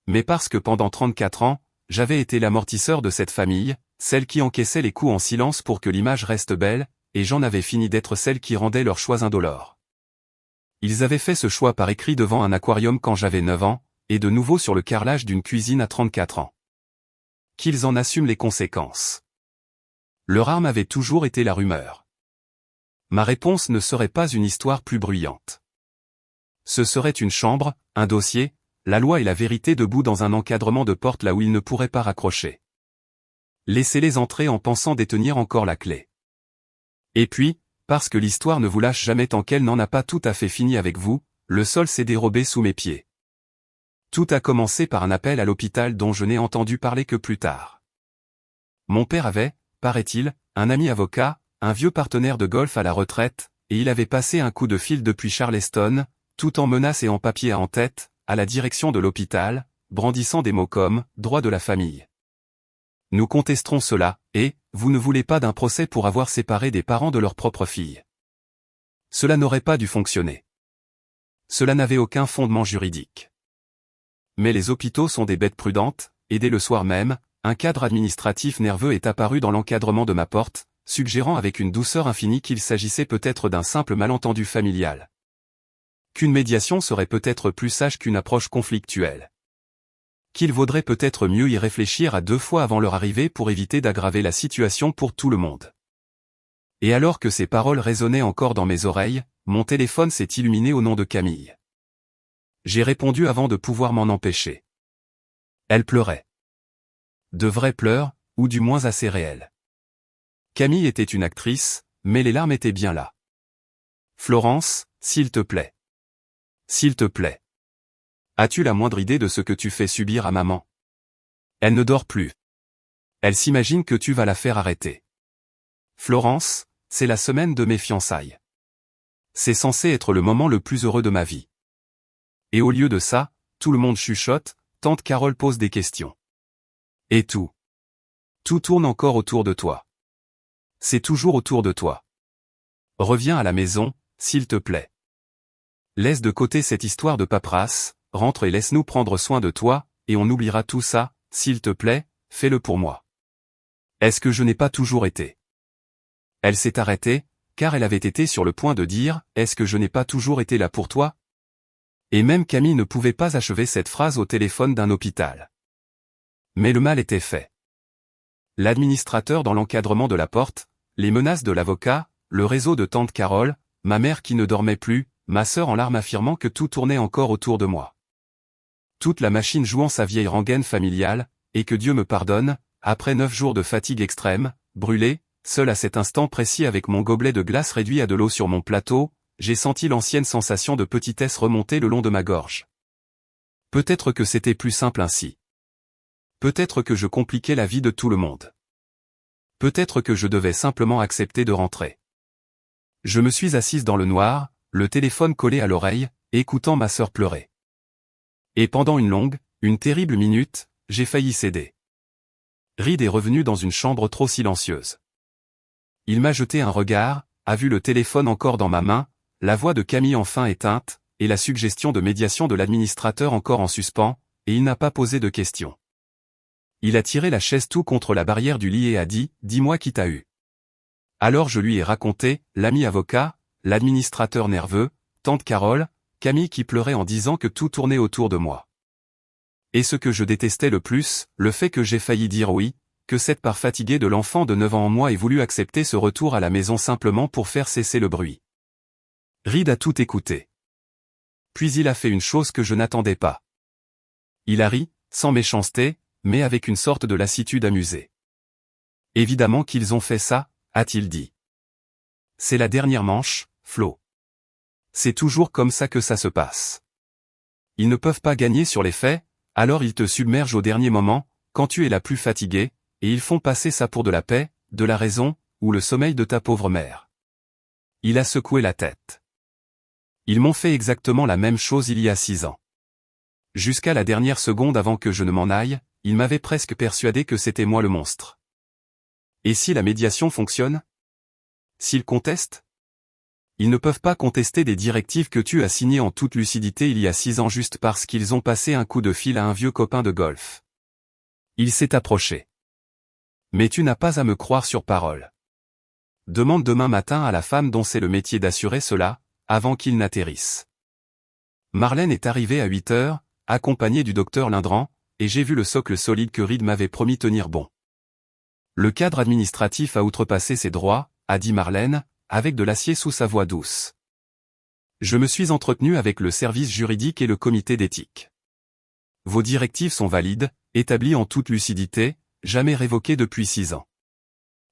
Mais parce que pendant 34 ans, j'avais été l'amortisseur de cette famille, celle qui encaissait les coups en silence pour que l'image reste belle, et j'en avais fini d'être celle qui rendait leurs choix indolores. Ils avaient fait ce choix par écrit devant un aquarium quand j'avais 9 ans, et de nouveau sur le carrelage d'une cuisine à 34 ans. Qu'ils en assument les conséquences. Leur arme avait toujours été la rumeur. Ma réponse ne serait pas une histoire plus bruyante. Ce serait une chambre, un dossier, la loi et la vérité debout dans un encadrement de porte là où ils ne pourraient pas raccrocher. Laissez-les entrer en pensant détenir encore la clé. Et puis, parce que l'histoire ne vous lâche jamais tant qu'elle n'en a pas tout à fait fini avec vous, le sol s'est dérobé sous mes pieds. Tout a commencé par un appel à l'hôpital dont je n'ai entendu parler que plus tard. Mon père avait, paraît-il, un ami avocat, un vieux partenaire de golf à la retraite, et il avait passé un coup de fil depuis Charleston, tout en menaces et en papier en tête, à la direction de l'hôpital, brandissant des mots comme « droit de la famille ». Nous contesterons cela, et « vous ne voulez pas d'un procès pour avoir séparé des parents de leur propre fille ». Cela n'aurait pas dû fonctionner. Cela n'avait aucun fondement juridique. Mais les hôpitaux sont des bêtes prudentes, et dès le soir même, un cadre administratif nerveux est apparu dans l'encadrement de ma porte, suggérant avec une douceur infinie qu'il s'agissait peut-être d'un simple malentendu familial. Qu'une médiation serait peut-être plus sage qu'une approche conflictuelle. Qu'il vaudrait peut-être mieux y réfléchir à 2 fois avant leur arrivée pour éviter d'aggraver la situation pour tout le monde. Et alors que ces paroles résonnaient encore dans mes oreilles, mon téléphone s'est illuminé au nom de Camille. J'ai répondu avant de pouvoir m'en empêcher. Elle pleurait. De vrais pleurs, ou du moins assez réels. Camille était une actrice, mais les larmes étaient bien là. Florence, s'il te plaît. S'il te plaît. As-tu la moindre idée de ce que tu fais subir à maman? Elle ne dort plus. Elle s'imagine que tu vas la faire arrêter. Florence, c'est la semaine de mes fiançailles. C'est censé être le moment le plus heureux de ma vie. Et au lieu de ça, tout le monde chuchote, tante Carole pose des questions. Et tout. Tout tourne encore autour de toi. C'est toujours autour de toi. Reviens à la maison, s'il te plaît. Laisse de côté cette histoire de paperasse, rentre et laisse-nous prendre soin de toi, et on oubliera tout ça, s'il te plaît, fais-le pour moi. Est-ce que je n'ai pas toujours été? Elle s'est arrêtée, car elle avait été sur le point de dire « Est-ce que je n'ai pas toujours été là pour toi ?» Et même Camille ne pouvait pas achever cette phrase au téléphone d'un hôpital. Mais le mal était fait. L'administrateur dans l'encadrement de la porte, les menaces de l'avocat, le réseau de tante Carole, ma mère qui ne dormait plus, ma sœur en larmes affirmant que tout tournait encore autour de moi. Toute la machine jouant sa vieille rengaine familiale, et que Dieu me pardonne, après 9 jours de fatigue extrême, brûlé, seul à cet instant précis avec mon gobelet de glace réduit à de l'eau sur mon plateau, j'ai senti l'ancienne sensation de petitesse remonter le long de ma gorge. Peut-être que c'était plus simple ainsi. Peut-être que je compliquais la vie de tout le monde. Peut-être que je devais simplement accepter de rentrer. Je me suis assise dans le noir, le téléphone collé à l'oreille, écoutant ma sœur pleurer. Et pendant une terrible minute, j'ai failli céder. Reed est revenu dans une chambre trop silencieuse. Il m'a jeté un regard, a vu le téléphone encore dans ma main, la voix de Camille enfin éteinte, et la suggestion de médiation de l'administrateur encore en suspens, et il n'a pas posé de questions. Il a tiré la chaise tout contre la barrière du lit et a dit « Dis-moi qui t'a eu ». Alors je lui ai raconté, l'ami avocat, l'administrateur nerveux, tante Carole, Camille qui pleurait en disant que tout tournait autour de moi. Et ce que je détestais le plus, le fait que j'ai failli dire oui, que cette part fatiguée de l'enfant de 9 ans en moi ait voulu accepter ce retour à la maison simplement pour faire cesser le bruit. Reed a tout écouté. Puis il a fait une chose que je n'attendais pas. Il a ri, sans méchanceté, mais avec une sorte de lassitude amusée. Évidemment qu'ils ont fait ça, a-t-il dit. C'est la dernière manche, Flo. C'est toujours comme ça que ça se passe. Ils ne peuvent pas gagner sur les faits, alors ils te submergent au dernier moment, quand tu es la plus fatiguée, et ils font passer ça pour de la paix, de la raison, ou le sommeil de ta pauvre mère. Il a secoué la tête. Ils m'ont fait exactement la même chose il y a 6 ans. Jusqu'à la dernière seconde avant que je ne m'en aille, ils m'avaient presque persuadé que c'était moi le monstre. Et si la médiation fonctionne? S'ils contestent? Ils ne peuvent pas contester des directives que tu as signées en toute lucidité il y a 6 ans juste parce qu'ils ont passé un coup de fil à un vieux copain de golf. Il s'est approché. Mais tu n'as pas à me croire sur parole. Demande demain matin à la femme dont c'est le métier d'assurer cela, avant qu'il n'atterrisse. Marlène est arrivée à 8 heures, accompagnée du docteur Lindran, et j'ai vu le socle solide que Reed m'avait promis tenir bon. Le cadre administratif a outrepassé ses droits, a dit Marlène, avec de l'acier sous sa voix douce. Je me suis entretenu avec le service juridique et le comité d'éthique. Vos directives sont valides, établies en toute lucidité, jamais révoquées depuis 6 ans.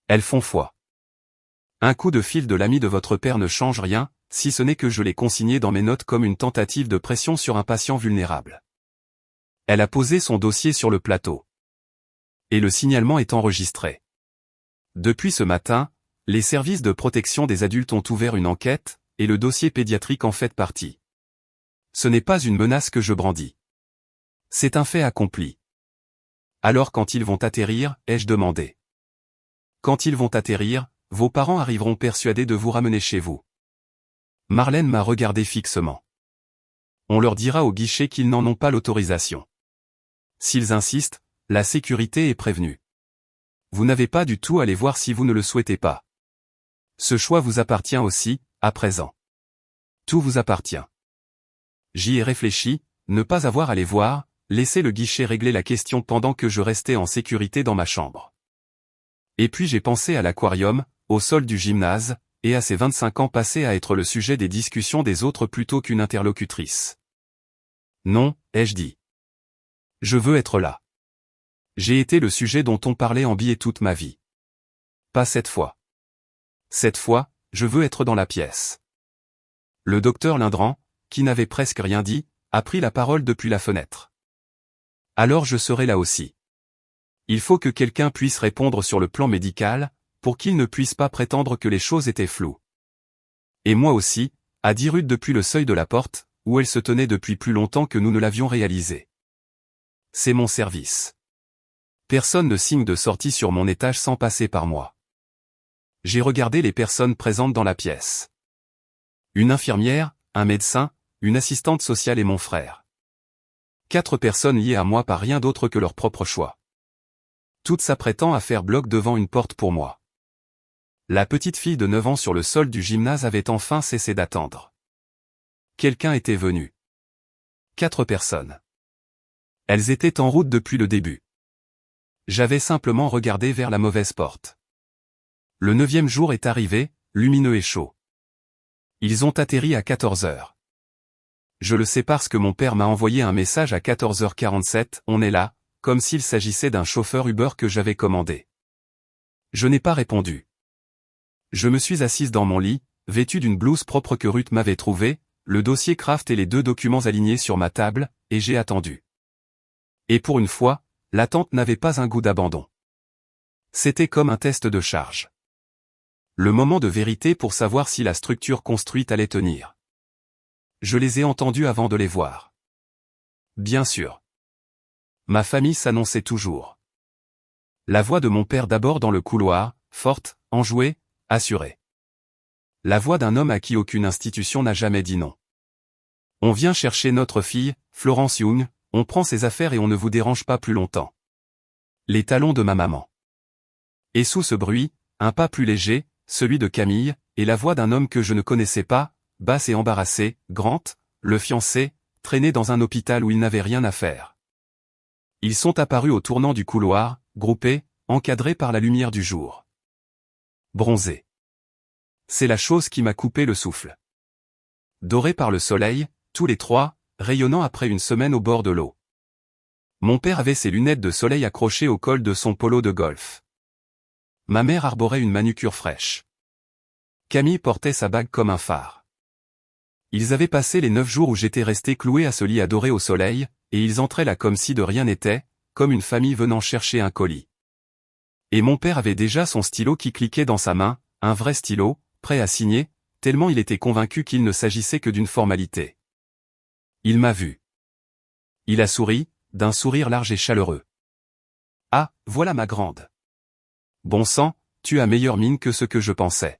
Elles font foi. Un coup de fil de l'ami de votre père ne change rien, si ce n'est que je l'ai consigné dans mes notes comme une tentative de pression sur un patient vulnérable. Elle a posé son dossier sur le plateau. Et le signalement est enregistré. Depuis ce matin, les services de protection des adultes ont ouvert une enquête, et le dossier pédiatrique en fait partie. Ce n'est pas une menace que je brandis. C'est un fait accompli. Alors quand ils vont atterrir, ai-je demandé. Quand ils vont atterrir, vos parents arriveront persuadés de vous ramener chez vous. Marlène m'a regardé fixement. On leur dira au guichet qu'ils n'en ont pas l'autorisation. S'ils insistent, la sécurité est prévenue. Vous n'avez pas du tout à les voir si vous ne le souhaitez pas. Ce choix vous appartient aussi, à présent. Tout vous appartient. J'y ai réfléchi, ne pas avoir à les voir, laisser le guichet régler la question pendant que je restais en sécurité dans ma chambre. Et puis j'ai pensé à l'aquarium, au sol du gymnase, et à ces 25 ans passés à être le sujet des discussions des autres plutôt qu'une interlocutrice. Non, ai-je dit. Je veux être là. J'ai été le sujet dont on parlait en billet toute ma vie. Pas cette fois. Cette fois, je veux être dans la pièce. Le docteur Lindran, qui n'avait presque rien dit, a pris la parole depuis la fenêtre. Alors je serai là aussi. Il faut que quelqu'un puisse répondre sur le plan médical, pour qu'il ne puisse pas prétendre que les choses étaient floues. Et moi aussi, a dit Ruth depuis le seuil de la porte, où elle se tenait depuis plus longtemps que nous ne l'avions réalisé. C'est mon service. Personne ne signe de sortie sur mon étage sans passer par moi. J'ai regardé les personnes présentes dans la pièce. Une infirmière, un médecin, une assistante sociale et mon frère. 4 personnes liées à moi par rien d'autre que leur propre choix. Toutes s'apprêtant à faire bloc devant une porte pour moi. La petite fille de 9 ans sur le sol du gymnase avait enfin cessé d'attendre. Quelqu'un était venu. 4 personnes. Elles étaient en route depuis le début. J'avais simplement regardé vers la mauvaise porte. Le 9e jour est arrivé, lumineux et chaud. Ils ont atterri à 14 heures. Je le sais parce que mon père m'a envoyé un message à 14h47, on est là, comme s'il s'agissait d'un chauffeur Uber que j'avais commandé. Je n'ai pas répondu. Je me suis assise dans mon lit, vêtue d'une blouse propre que Ruth m'avait trouvée, le dossier Kraft et les 2 documents alignés sur ma table, et j'ai attendu. Et pour une fois, l'attente n'avait pas un goût d'abandon. C'était comme un test de charge. Le moment de vérité pour savoir si la structure construite allait tenir. Je les ai entendus avant de les voir. Bien sûr. Ma famille s'annonçait toujours. La voix de mon père d'abord dans le couloir, forte, enjouée, assurée. La voix d'un homme à qui aucune institution n'a jamais dit non. On vient chercher notre fille, Florence Young, on prend ses affaires et on ne vous dérange pas plus longtemps. Les talons de ma maman. Et sous ce bruit, un pas plus léger, celui de Camille, et la voix d'un homme que je ne connaissais pas, basse et embarrassée, Grant, le fiancé, traîné dans un hôpital où il n'avait rien à faire. Ils sont apparus au tournant du couloir, groupés, encadrés par la lumière du jour. Bronzés. C'est la chose qui m'a coupé le souffle. Dorés par le soleil, tous les 3, rayonnant après une semaine au bord de l'eau. Mon père avait ses lunettes de soleil accrochées au col de son polo de golf. Ma mère arborait une manucure fraîche. Camille portait sa bague comme un phare. Ils avaient passé les 9 jours où j'étais resté cloué à ce lit adoré au soleil, et ils entraient là comme si de rien n'était, comme une famille venant chercher un colis. Et mon père avait déjà son stylo qui cliquait dans sa main, un vrai stylo, prêt à signer, tellement il était convaincu qu'il ne s'agissait que d'une formalité. Il m'a vu. Il a souri, d'un sourire large et chaleureux. Ah, voilà ma grande. Bon sang, tu as meilleure mine que ce que je pensais.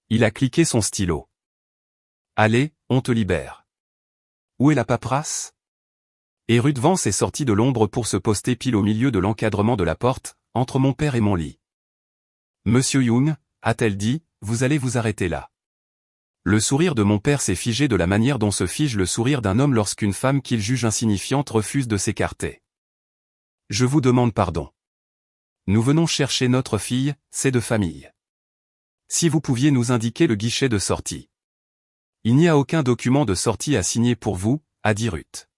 Il a cliqué son stylo. Allez, on te libère. Où est la paperasse? Et Ruth Vance est sortie de l'ombre pour se poster pile au milieu de l'encadrement de la porte, entre mon père et mon lit. Monsieur Young, a-t-elle dit, vous allez vous arrêter là. Le sourire de mon père s'est figé de la manière dont se fige le sourire d'un homme lorsqu'une femme qu'il juge insignifiante refuse de s'écarter. Je vous demande pardon. Nous venons chercher notre fille, c'est de famille. Si vous pouviez nous indiquer le guichet de sortie. Il n'y a aucun document de sortie à signer pour vous, a dit Ruth.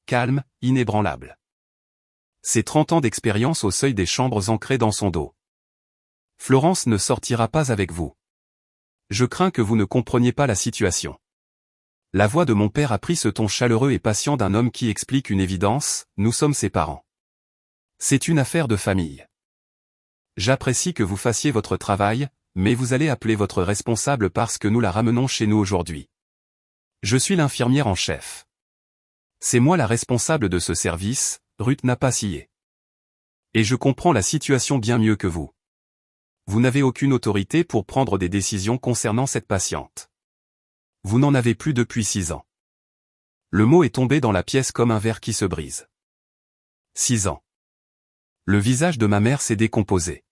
Calme, inébranlable. C'est 30 ans d'expérience au seuil des chambres ancrées dans son dos. Florence ne sortira pas avec vous. Je crains que vous ne compreniez pas la situation. La voix de mon père a pris ce ton chaleureux et patient d'un homme qui explique une évidence, nous sommes ses parents. C'est une affaire de famille. J'apprécie que vous fassiez votre travail, mais vous allez appeler votre responsable parce que nous la ramenons chez nous aujourd'hui. Je suis l'infirmière en chef. C'est moi la responsable de ce service, Ruth n'a pas scié. Et je comprends la situation bien mieux que vous. Vous n'avez aucune autorité pour prendre des décisions concernant cette patiente. Vous n'en avez plus depuis 6 ans. Le mot est tombé dans la pièce comme un verre qui se brise. 6 ans. Le visage de ma mère s'est décomposé.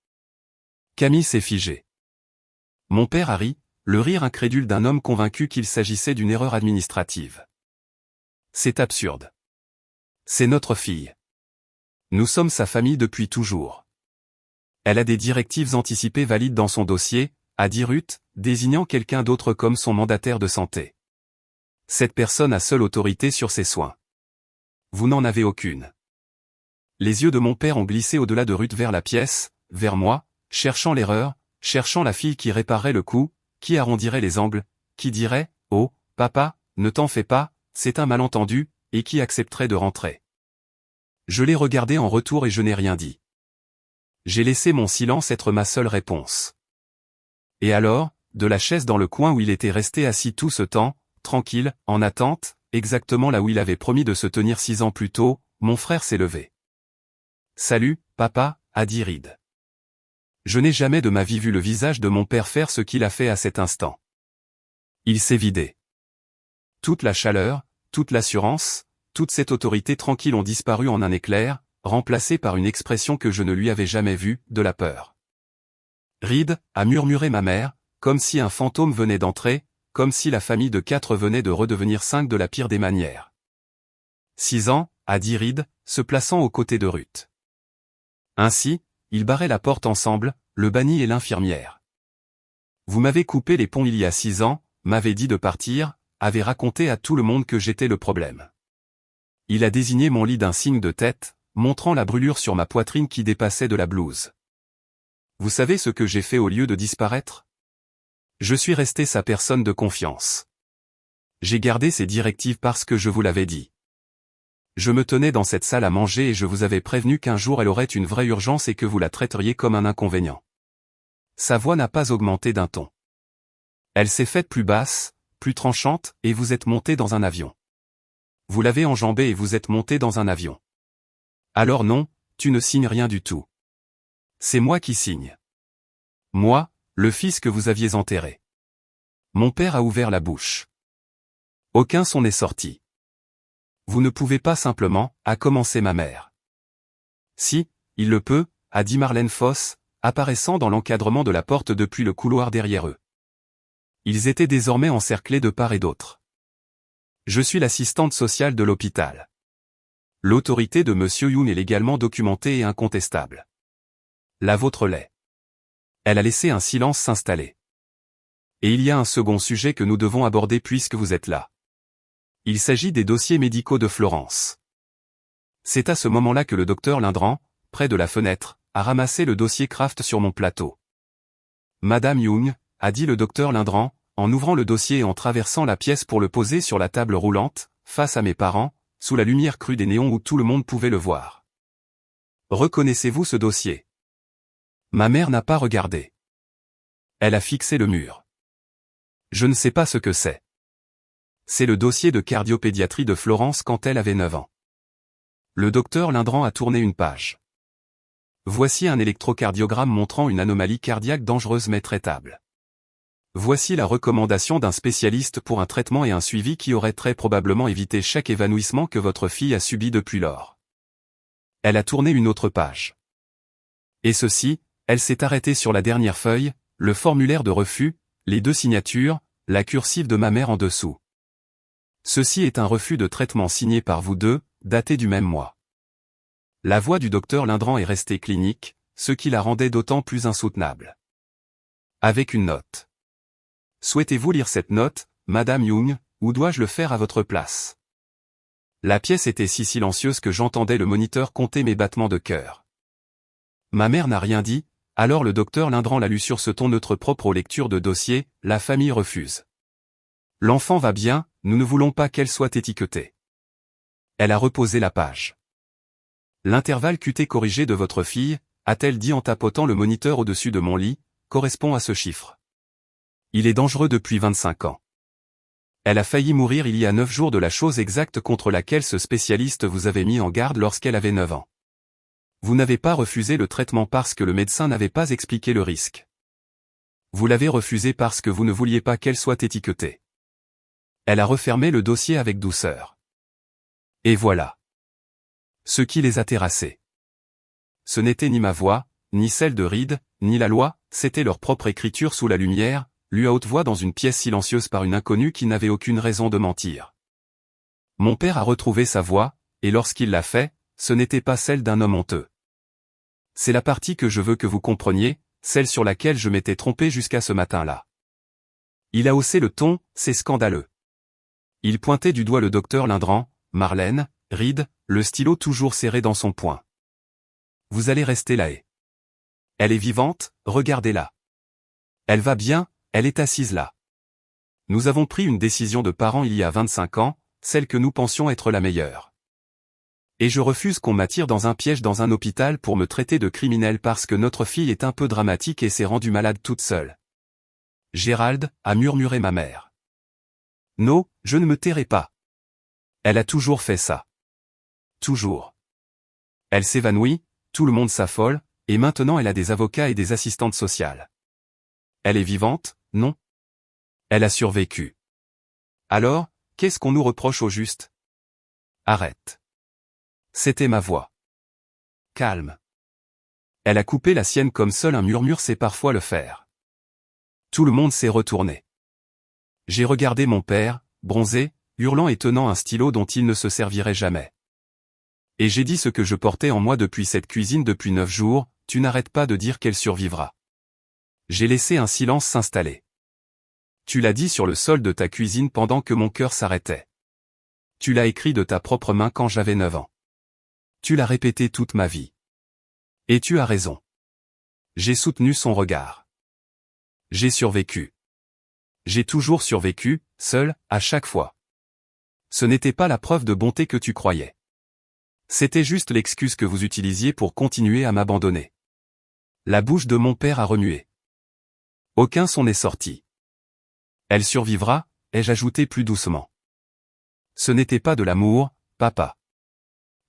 Camille s'est figée. Mon père a ri, le rire incrédule d'un homme convaincu qu'il s'agissait d'une erreur administrative. C'est absurde. C'est notre fille. Nous sommes sa famille depuis toujours. Elle a des directives anticipées valides dans son dossier, a dit Ruth, désignant quelqu'un d'autre comme son mandataire de santé. Cette personne a seule autorité sur ses soins. Vous n'en avez aucune. Les yeux de mon père ont glissé au-delà de Ruth vers la pièce, vers moi, cherchant l'erreur, cherchant la fille qui réparerait le coup, qui arrondirait les angles, qui dirait « Oh, papa, ne t'en fais pas, c'est un malentendu », et qui accepterait de rentrer. Je l'ai regardé en retour et je n'ai rien dit. J'ai laissé mon silence être ma seule réponse. Et alors, de la chaise dans le coin où il était resté assis tout ce temps, tranquille, en attente, exactement là où il avait promis de se tenir 6 ans plus tôt, mon frère s'est levé. « Salut, papa », a dit Reed. Je n'ai jamais de ma vie vu le visage de mon père faire ce qu'il a fait à cet instant. Il s'est vidé. Toute la chaleur, toute l'assurance, toute cette autorité tranquille ont disparu en un éclair, remplacée par une expression que je ne lui avais jamais vue, de la peur. Reed, a murmuré ma mère, comme si un fantôme venait d'entrer, comme si la famille de 4 venait de redevenir 5 de la pire des manières. 6 ans, a dit Reed, se plaçant aux côtés de Ruth. Ainsi, ils barraient la porte ensemble, le banni et l'infirmière. Vous m'avez coupé les ponts il y a 6 ans, m'avez dit de partir, avez raconté à tout le monde que j'étais le problème. Il a désigné mon lit d'un signe de tête, montrant la brûlure sur ma poitrine qui dépassait de la blouse. Vous savez ce que j'ai fait au lieu de disparaître? Je suis resté sa personne de confiance. J'ai gardé ses directives parce que je vous l'avais dit. Je me tenais dans cette salle à manger et je vous avais prévenu qu'un jour elle aurait une vraie urgence et que vous la traiteriez comme un inconvénient. Sa voix n'a pas augmenté d'un ton. Elle s'est faite plus basse, plus tranchante, et vous êtes monté dans un avion. Vous l'avez enjambé et vous êtes monté dans un avion. Alors non, tu ne signes rien du tout. C'est moi qui signe. Moi, le fils que vous aviez enterré. Mon père a ouvert la bouche. Aucun son n'est sorti. Vous ne pouvez pas simplement, a commencé ma mère. Si, il le peut, a dit Marlène Foss, apparaissant dans l'encadrement de la porte depuis le couloir derrière eux. Ils étaient désormais encerclés de part et d'autre. Je suis l'assistante sociale de l'hôpital. L'autorité de Monsieur Young est légalement documentée et incontestable. La vôtre l'est. Elle a laissé un silence s'installer. Et il y a un second sujet que nous devons aborder puisque vous êtes là. Il s'agit des dossiers médicaux de Florence. C'est à ce moment-là que le docteur Lindran, près de la fenêtre, a ramassé le dossier Kraft sur mon plateau. Madame Young, a dit le docteur Lindran, en ouvrant le dossier et en traversant la pièce pour le poser sur la table roulante, face à mes parents, sous la lumière crue des néons où tout le monde pouvait le voir. Reconnaissez-vous ce dossier? Ma mère n'a pas regardé. Elle a fixé le mur. Je ne sais pas ce que c'est. C'est le dossier de cardiopédiatrie de Florence quand elle avait 9 ans. Le docteur Lindran a tourné une page. Voici un électrocardiogramme montrant une anomalie cardiaque dangereuse mais traitable. Voici la recommandation d'un spécialiste pour un traitement et un suivi qui aurait très probablement évité chaque évanouissement que votre fille a subi depuis lors. Elle a tourné une autre page. Et ceci, elle s'est arrêtée sur la dernière feuille, le formulaire de refus, les 2 signatures, la cursive de ma mère en dessous. Ceci est un refus de traitement signé par vous deux, daté du même mois. La voix du docteur Lindran est restée clinique, ce qui la rendait d'autant plus insoutenable. Avec une note. Souhaitez-vous lire cette note, Madame Young, ou dois-je le faire à votre place? La pièce était si silencieuse que j'entendais le moniteur compter mes battements de cœur. Ma mère n'a rien dit, alors le docteur Lindran l'a lu sur ce ton neutre propre aux lectures de dossier, la famille refuse. L'enfant va bien, nous ne voulons pas qu'elle soit étiquetée. Elle a reposé la page. L'intervalle QT corrigé de votre fille, a-t-elle dit en tapotant le moniteur au-dessus de mon lit, correspond à ce chiffre. Il est dangereux depuis 25 ans. Elle a failli mourir il y a 9 jours de la chose exacte contre laquelle ce spécialiste vous avait mis en garde lorsqu'elle avait 9 ans. Vous n'avez pas refusé le traitement parce que le médecin n'avait pas expliqué le risque. Vous l'avez refusé parce que vous ne vouliez pas qu'elle soit étiquetée. Elle a refermé le dossier avec douceur. Et voilà. Ce qui les a terrassés. Ce n'était ni ma voix, ni celle de Reed, ni la loi, c'était leur propre écriture sous la lumière, lue à haute voix dans une pièce silencieuse par une inconnue qui n'avait aucune raison de mentir. Mon père a retrouvé sa voix, et lorsqu'il l'a fait, ce n'était pas celle d'un homme honteux. C'est la partie que je veux que vous compreniez, celle sur laquelle je m'étais trompé jusqu'à ce matin-là. Il a haussé le ton, c'est scandaleux. Il pointait du doigt le docteur Lindran, Marlène, Reed, le stylo toujours serré dans son poing. Vous allez rester là et... Elle est vivante, regardez-la. Elle va bien, elle est assise là. Nous avons pris une décision de parents il y a 25 ans, celle que nous pensions être la meilleure. Et je refuse qu'on m'attire dans un piège dans un hôpital pour me traiter de criminel parce que notre fille est un peu dramatique et s'est rendue malade toute seule. Gérald, a murmuré ma mère. Non, je ne me tairai pas. Elle a toujours fait ça. Toujours. Elle s'évanouit, tout le monde s'affole, et maintenant elle a des avocats et des assistantes sociales. Elle est vivante, non? Elle a survécu. Alors, qu'est-ce qu'on nous reproche au juste? Arrête. C'était ma voix. Calme. Elle a coupé la sienne comme seul un murmure sait parfois le faire. Tout le monde s'est retourné. J'ai regardé mon père, bronzé, hurlant et tenant un stylo dont il ne se servirait jamais. Et j'ai dit ce que je portais en moi depuis cette cuisine depuis 9 jours, tu n'arrêtes pas de dire qu'elle survivra. J'ai laissé un silence s'installer. Tu l'as dit sur le sol de ta cuisine pendant que mon cœur s'arrêtait. Tu l'as écrit de ta propre main quand j'avais 9 ans. Tu l'as répété toute ma vie. Et tu as raison. J'ai soutenu son regard. J'ai survécu. J'ai toujours survécu, seul, à chaque fois. Ce n'était pas la preuve de bonté que tu croyais. C'était juste l'excuse que vous utilisiez pour continuer à m'abandonner. La bouche de mon père a remué. Aucun son n'est sorti. Elle survivra, ai-je ajouté plus doucement. Ce n'était pas de l'amour, papa.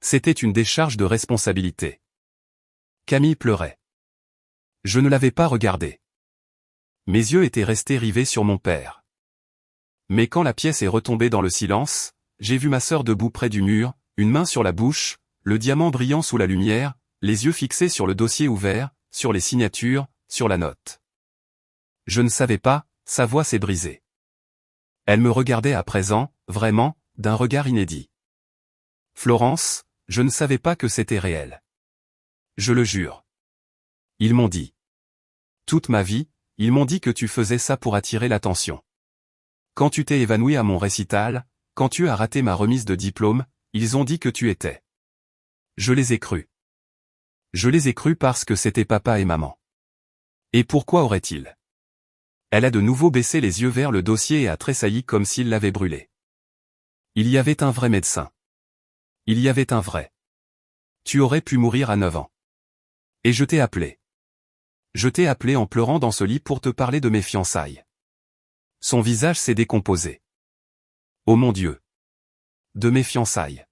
C'était une décharge de responsabilité. Camille pleurait. Je ne l'avais pas regardée. Mes yeux étaient restés rivés sur mon père. Mais quand la pièce est retombée dans le silence, j'ai vu ma sœur debout près du mur, une main sur la bouche, le diamant brillant sous la lumière, les yeux fixés sur le dossier ouvert, sur les signatures, sur la note. Je ne savais pas, sa voix s'est brisée. Elle me regardait à présent, vraiment, d'un regard inédit. Florence, je ne savais pas que c'était réel. Je le jure. Ils m'ont dit. Toute ma vie, ils m'ont dit que tu faisais ça pour attirer l'attention. Quand tu t'es évanoui à mon récital, quand tu as raté ma remise de diplôme, ils ont dit que tu étais. Je les ai crus. Je les ai crus parce que c'était papa et maman. Et pourquoi aurait-il? Elle a de nouveau baissé les yeux vers le dossier et a tressailli comme s'il l'avait brûlé. Il y avait un vrai médecin. Il y avait un vrai. Tu aurais pu mourir à 9 ans. Et je t'ai appelé. Je t'ai appelé en pleurant dans ce lit pour te parler de mes fiançailles. Son visage s'est décomposé. Oh mon Dieu. De mes fiançailles.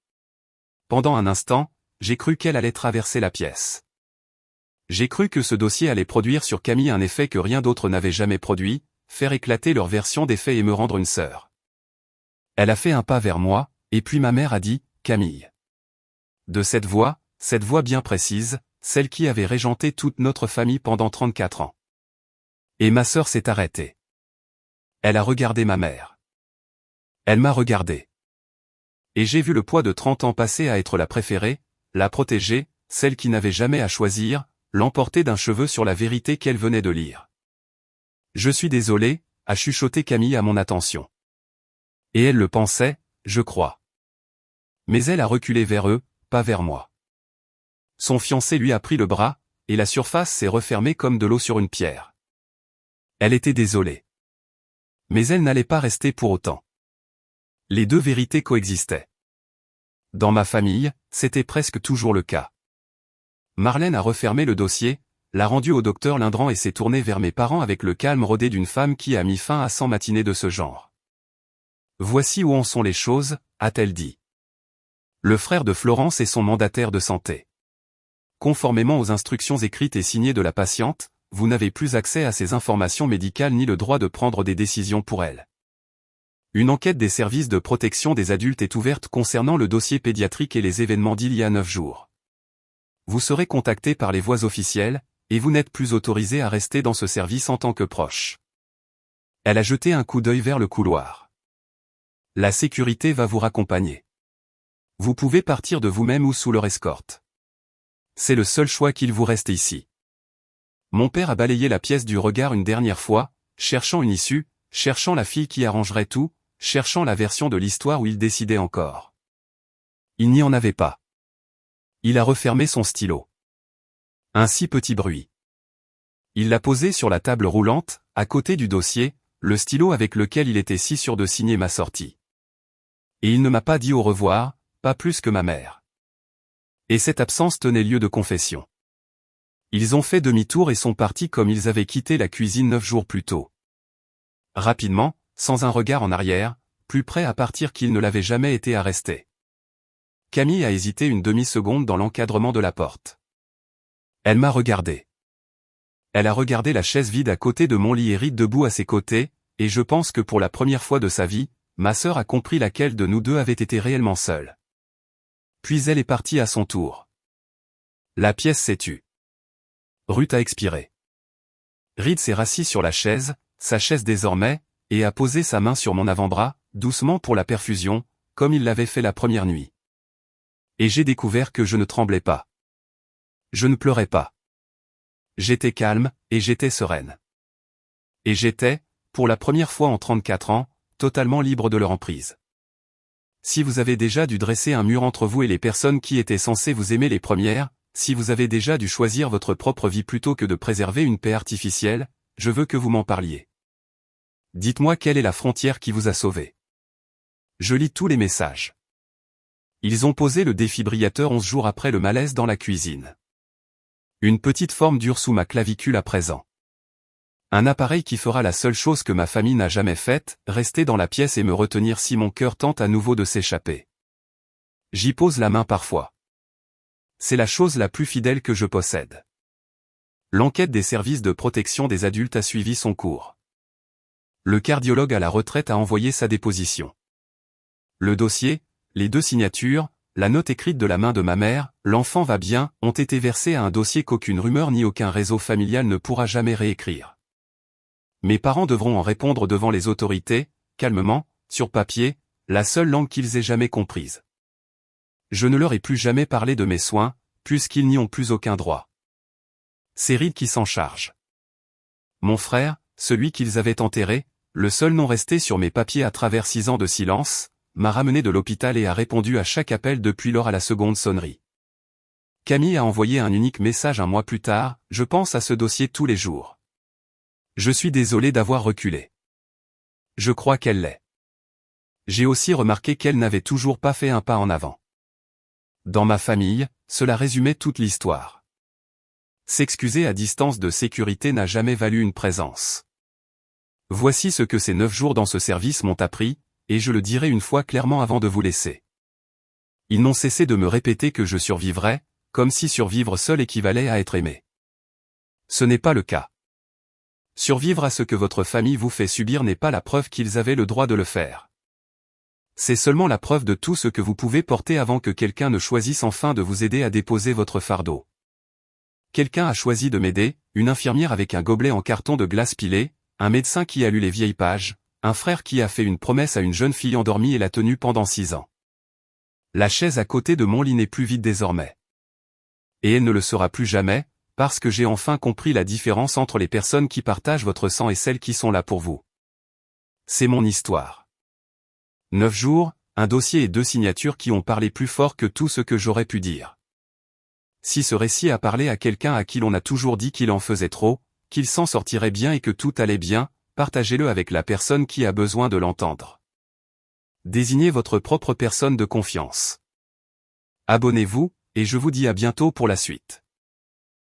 Pendant un instant, j'ai cru qu'elle allait traverser la pièce. J'ai cru que ce dossier allait produire sur Camille un effet que rien d'autre n'avait jamais produit, faire éclater leur version des faits et me rendre une sœur. Elle a fait un pas vers moi, et puis ma mère a dit, Camille. De cette voix bien précise, celle qui avait régenté toute notre famille pendant 34 ans. Et ma sœur s'est arrêtée. Elle a regardé ma mère. Elle m'a regardé. Et j'ai vu le poids de 30 ans passer à être la préférée, la protégée, celle qui n'avait jamais à choisir, l'emporter d'un cheveu sur la vérité qu'elle venait de lire. Je suis désolé, a chuchoté Camille à mon attention. Et elle le pensait, je crois. Mais elle a reculé vers eux, pas vers moi. Son fiancé lui a pris le bras, et la surface s'est refermée comme de l'eau sur une pierre. Elle était désolée. Mais elle n'allait pas rester pour autant. Les deux vérités coexistaient. Dans ma famille, c'était presque toujours le cas. Marlène a refermé le dossier, l'a rendu au docteur Lindran et s'est tournée vers mes parents avec le calme rodé d'une femme qui a mis fin à 100 matinées de ce genre. Voici où en sont les choses, a-t-elle dit. Le frère de Florence est son mandataire de santé. Conformément aux instructions écrites et signées de la patiente, vous n'avez plus accès à ces informations médicales ni le droit de prendre des décisions pour elle. Une enquête des services de protection des adultes est ouverte concernant le dossier pédiatrique et les événements d'il y a 9 jours. Vous serez contacté par les voies officielles, et vous n'êtes plus autorisé à rester dans ce service en tant que proche. Elle a jeté un coup d'œil vers le couloir. La sécurité va vous raccompagner. Vous pouvez partir de vous-même ou sous leur escorte. C'est le seul choix qu'il vous reste ici. Mon père a balayé la pièce du regard une dernière fois, cherchant une issue, cherchant la fille qui arrangerait tout, cherchant la version de l'histoire où il décidait encore. Il n'y en avait pas. Il a refermé son stylo. Un si petit bruit. Il l'a posé sur la table roulante, à côté du dossier, le stylo avec lequel il était si sûr de signer ma sortie. Et il ne m'a pas dit au revoir, pas plus que ma mère. Et cette absence tenait lieu de confession. Ils ont fait demi-tour et sont partis comme ils avaient quitté la cuisine 9 jours plus tôt. Rapidement, sans un regard en arrière, plus prêt à partir qu'ils ne l'avaient jamais été à rester. Camille a hésité une demi-seconde dans l'encadrement de la porte. Elle m'a regardé. Elle a regardé la chaise vide à côté de mon lit et Reed debout à ses côtés, et je pense que pour la première fois de sa vie, ma sœur a compris laquelle de nous deux avait été réellement seule. Puis elle est partie à son tour. La pièce s'est tue. Ruth a expiré. Reed s'est rassis sur la chaise, sa chaise désormais, et a posé sa main sur mon avant-bras, doucement pour la perfusion, comme il l'avait fait la première nuit. Et j'ai découvert que je ne tremblais pas. Je ne pleurais pas. J'étais calme, et j'étais sereine. Et j'étais, pour la première fois en 34 ans, totalement libre de leur emprise. Si vous avez déjà dû dresser un mur entre vous et les personnes qui étaient censées vous aimer les premières, si vous avez déjà dû choisir votre propre vie plutôt que de préserver une paix artificielle, je veux que vous m'en parliez. Dites-moi quelle est la frontière qui vous a sauvé. Je lis tous les messages. Ils ont posé le défibrillateur 11 jours après le malaise dans la cuisine. Une petite forme dure sous ma clavicule à présent. Un appareil qui fera la seule chose que ma famille n'a jamais faite, rester dans la pièce et me retenir si mon cœur tente à nouveau de s'échapper. J'y pose la main parfois. C'est la chose la plus fidèle que je possède. L'enquête des services de protection des adultes a suivi son cours. Le cardiologue à la retraite a envoyé sa déposition. Le dossier, les 2 signatures, la note écrite de la main de ma mère, l'enfant va bien, ont été versés à un dossier qu'aucune rumeur ni aucun réseau familial ne pourra jamais réécrire. Mes parents devront en répondre devant les autorités, calmement, sur papier, la seule langue qu'ils aient jamais comprise. Je ne leur ai plus jamais parlé de mes soins, puisqu'ils n'y ont plus aucun droit. C'est Reed qui s'en charge. Mon frère, celui qu'ils avaient enterré, le seul nom resté sur mes papiers à travers 6 ans de silence, m'a ramené de l'hôpital et a répondu à chaque appel depuis lors à la seconde sonnerie. Camille a envoyé un unique message un mois plus tard, je pense à ce dossier tous les jours. Je suis désolé d'avoir reculé. Je crois qu'elle l'est. J'ai aussi remarqué qu'elle n'avait toujours pas fait un pas en avant. Dans ma famille, cela résumait toute l'histoire. S'excuser à distance de sécurité n'a jamais valu une présence. Voici ce que ces 9 jours dans ce service m'ont appris, et je le dirai une fois clairement avant de vous laisser. Ils n'ont cessé de me répéter que je survivrais, comme si survivre seul équivalait à être aimé. Ce n'est pas le cas. Survivre à ce que votre famille vous fait subir n'est pas la preuve qu'ils avaient le droit de le faire. C'est seulement la preuve de tout ce que vous pouvez porter avant que quelqu'un ne choisisse enfin de vous aider à déposer votre fardeau. Quelqu'un a choisi de m'aider, une infirmière avec un gobelet en carton de glace pilé, un médecin qui a lu les vieilles pages, un frère qui a fait une promesse à une jeune fille endormie et l'a tenue pendant 6 ans. La chaise à côté de mon lit n'est plus vide désormais. Et elle ne le sera plus jamais, parce que j'ai enfin compris la différence entre les personnes qui partagent votre sang et celles qui sont là pour vous. C'est mon histoire. 9 jours, un dossier et 2 signatures qui ont parlé plus fort que tout ce que j'aurais pu dire. Si ce récit a parlé à quelqu'un à qui l'on a toujours dit qu'il en faisait trop, qu'il s'en sortirait bien et que tout allait bien, partagez-le avec la personne qui a besoin de l'entendre. Désignez votre propre personne de confiance. Abonnez-vous, et je vous dis à bientôt pour la suite.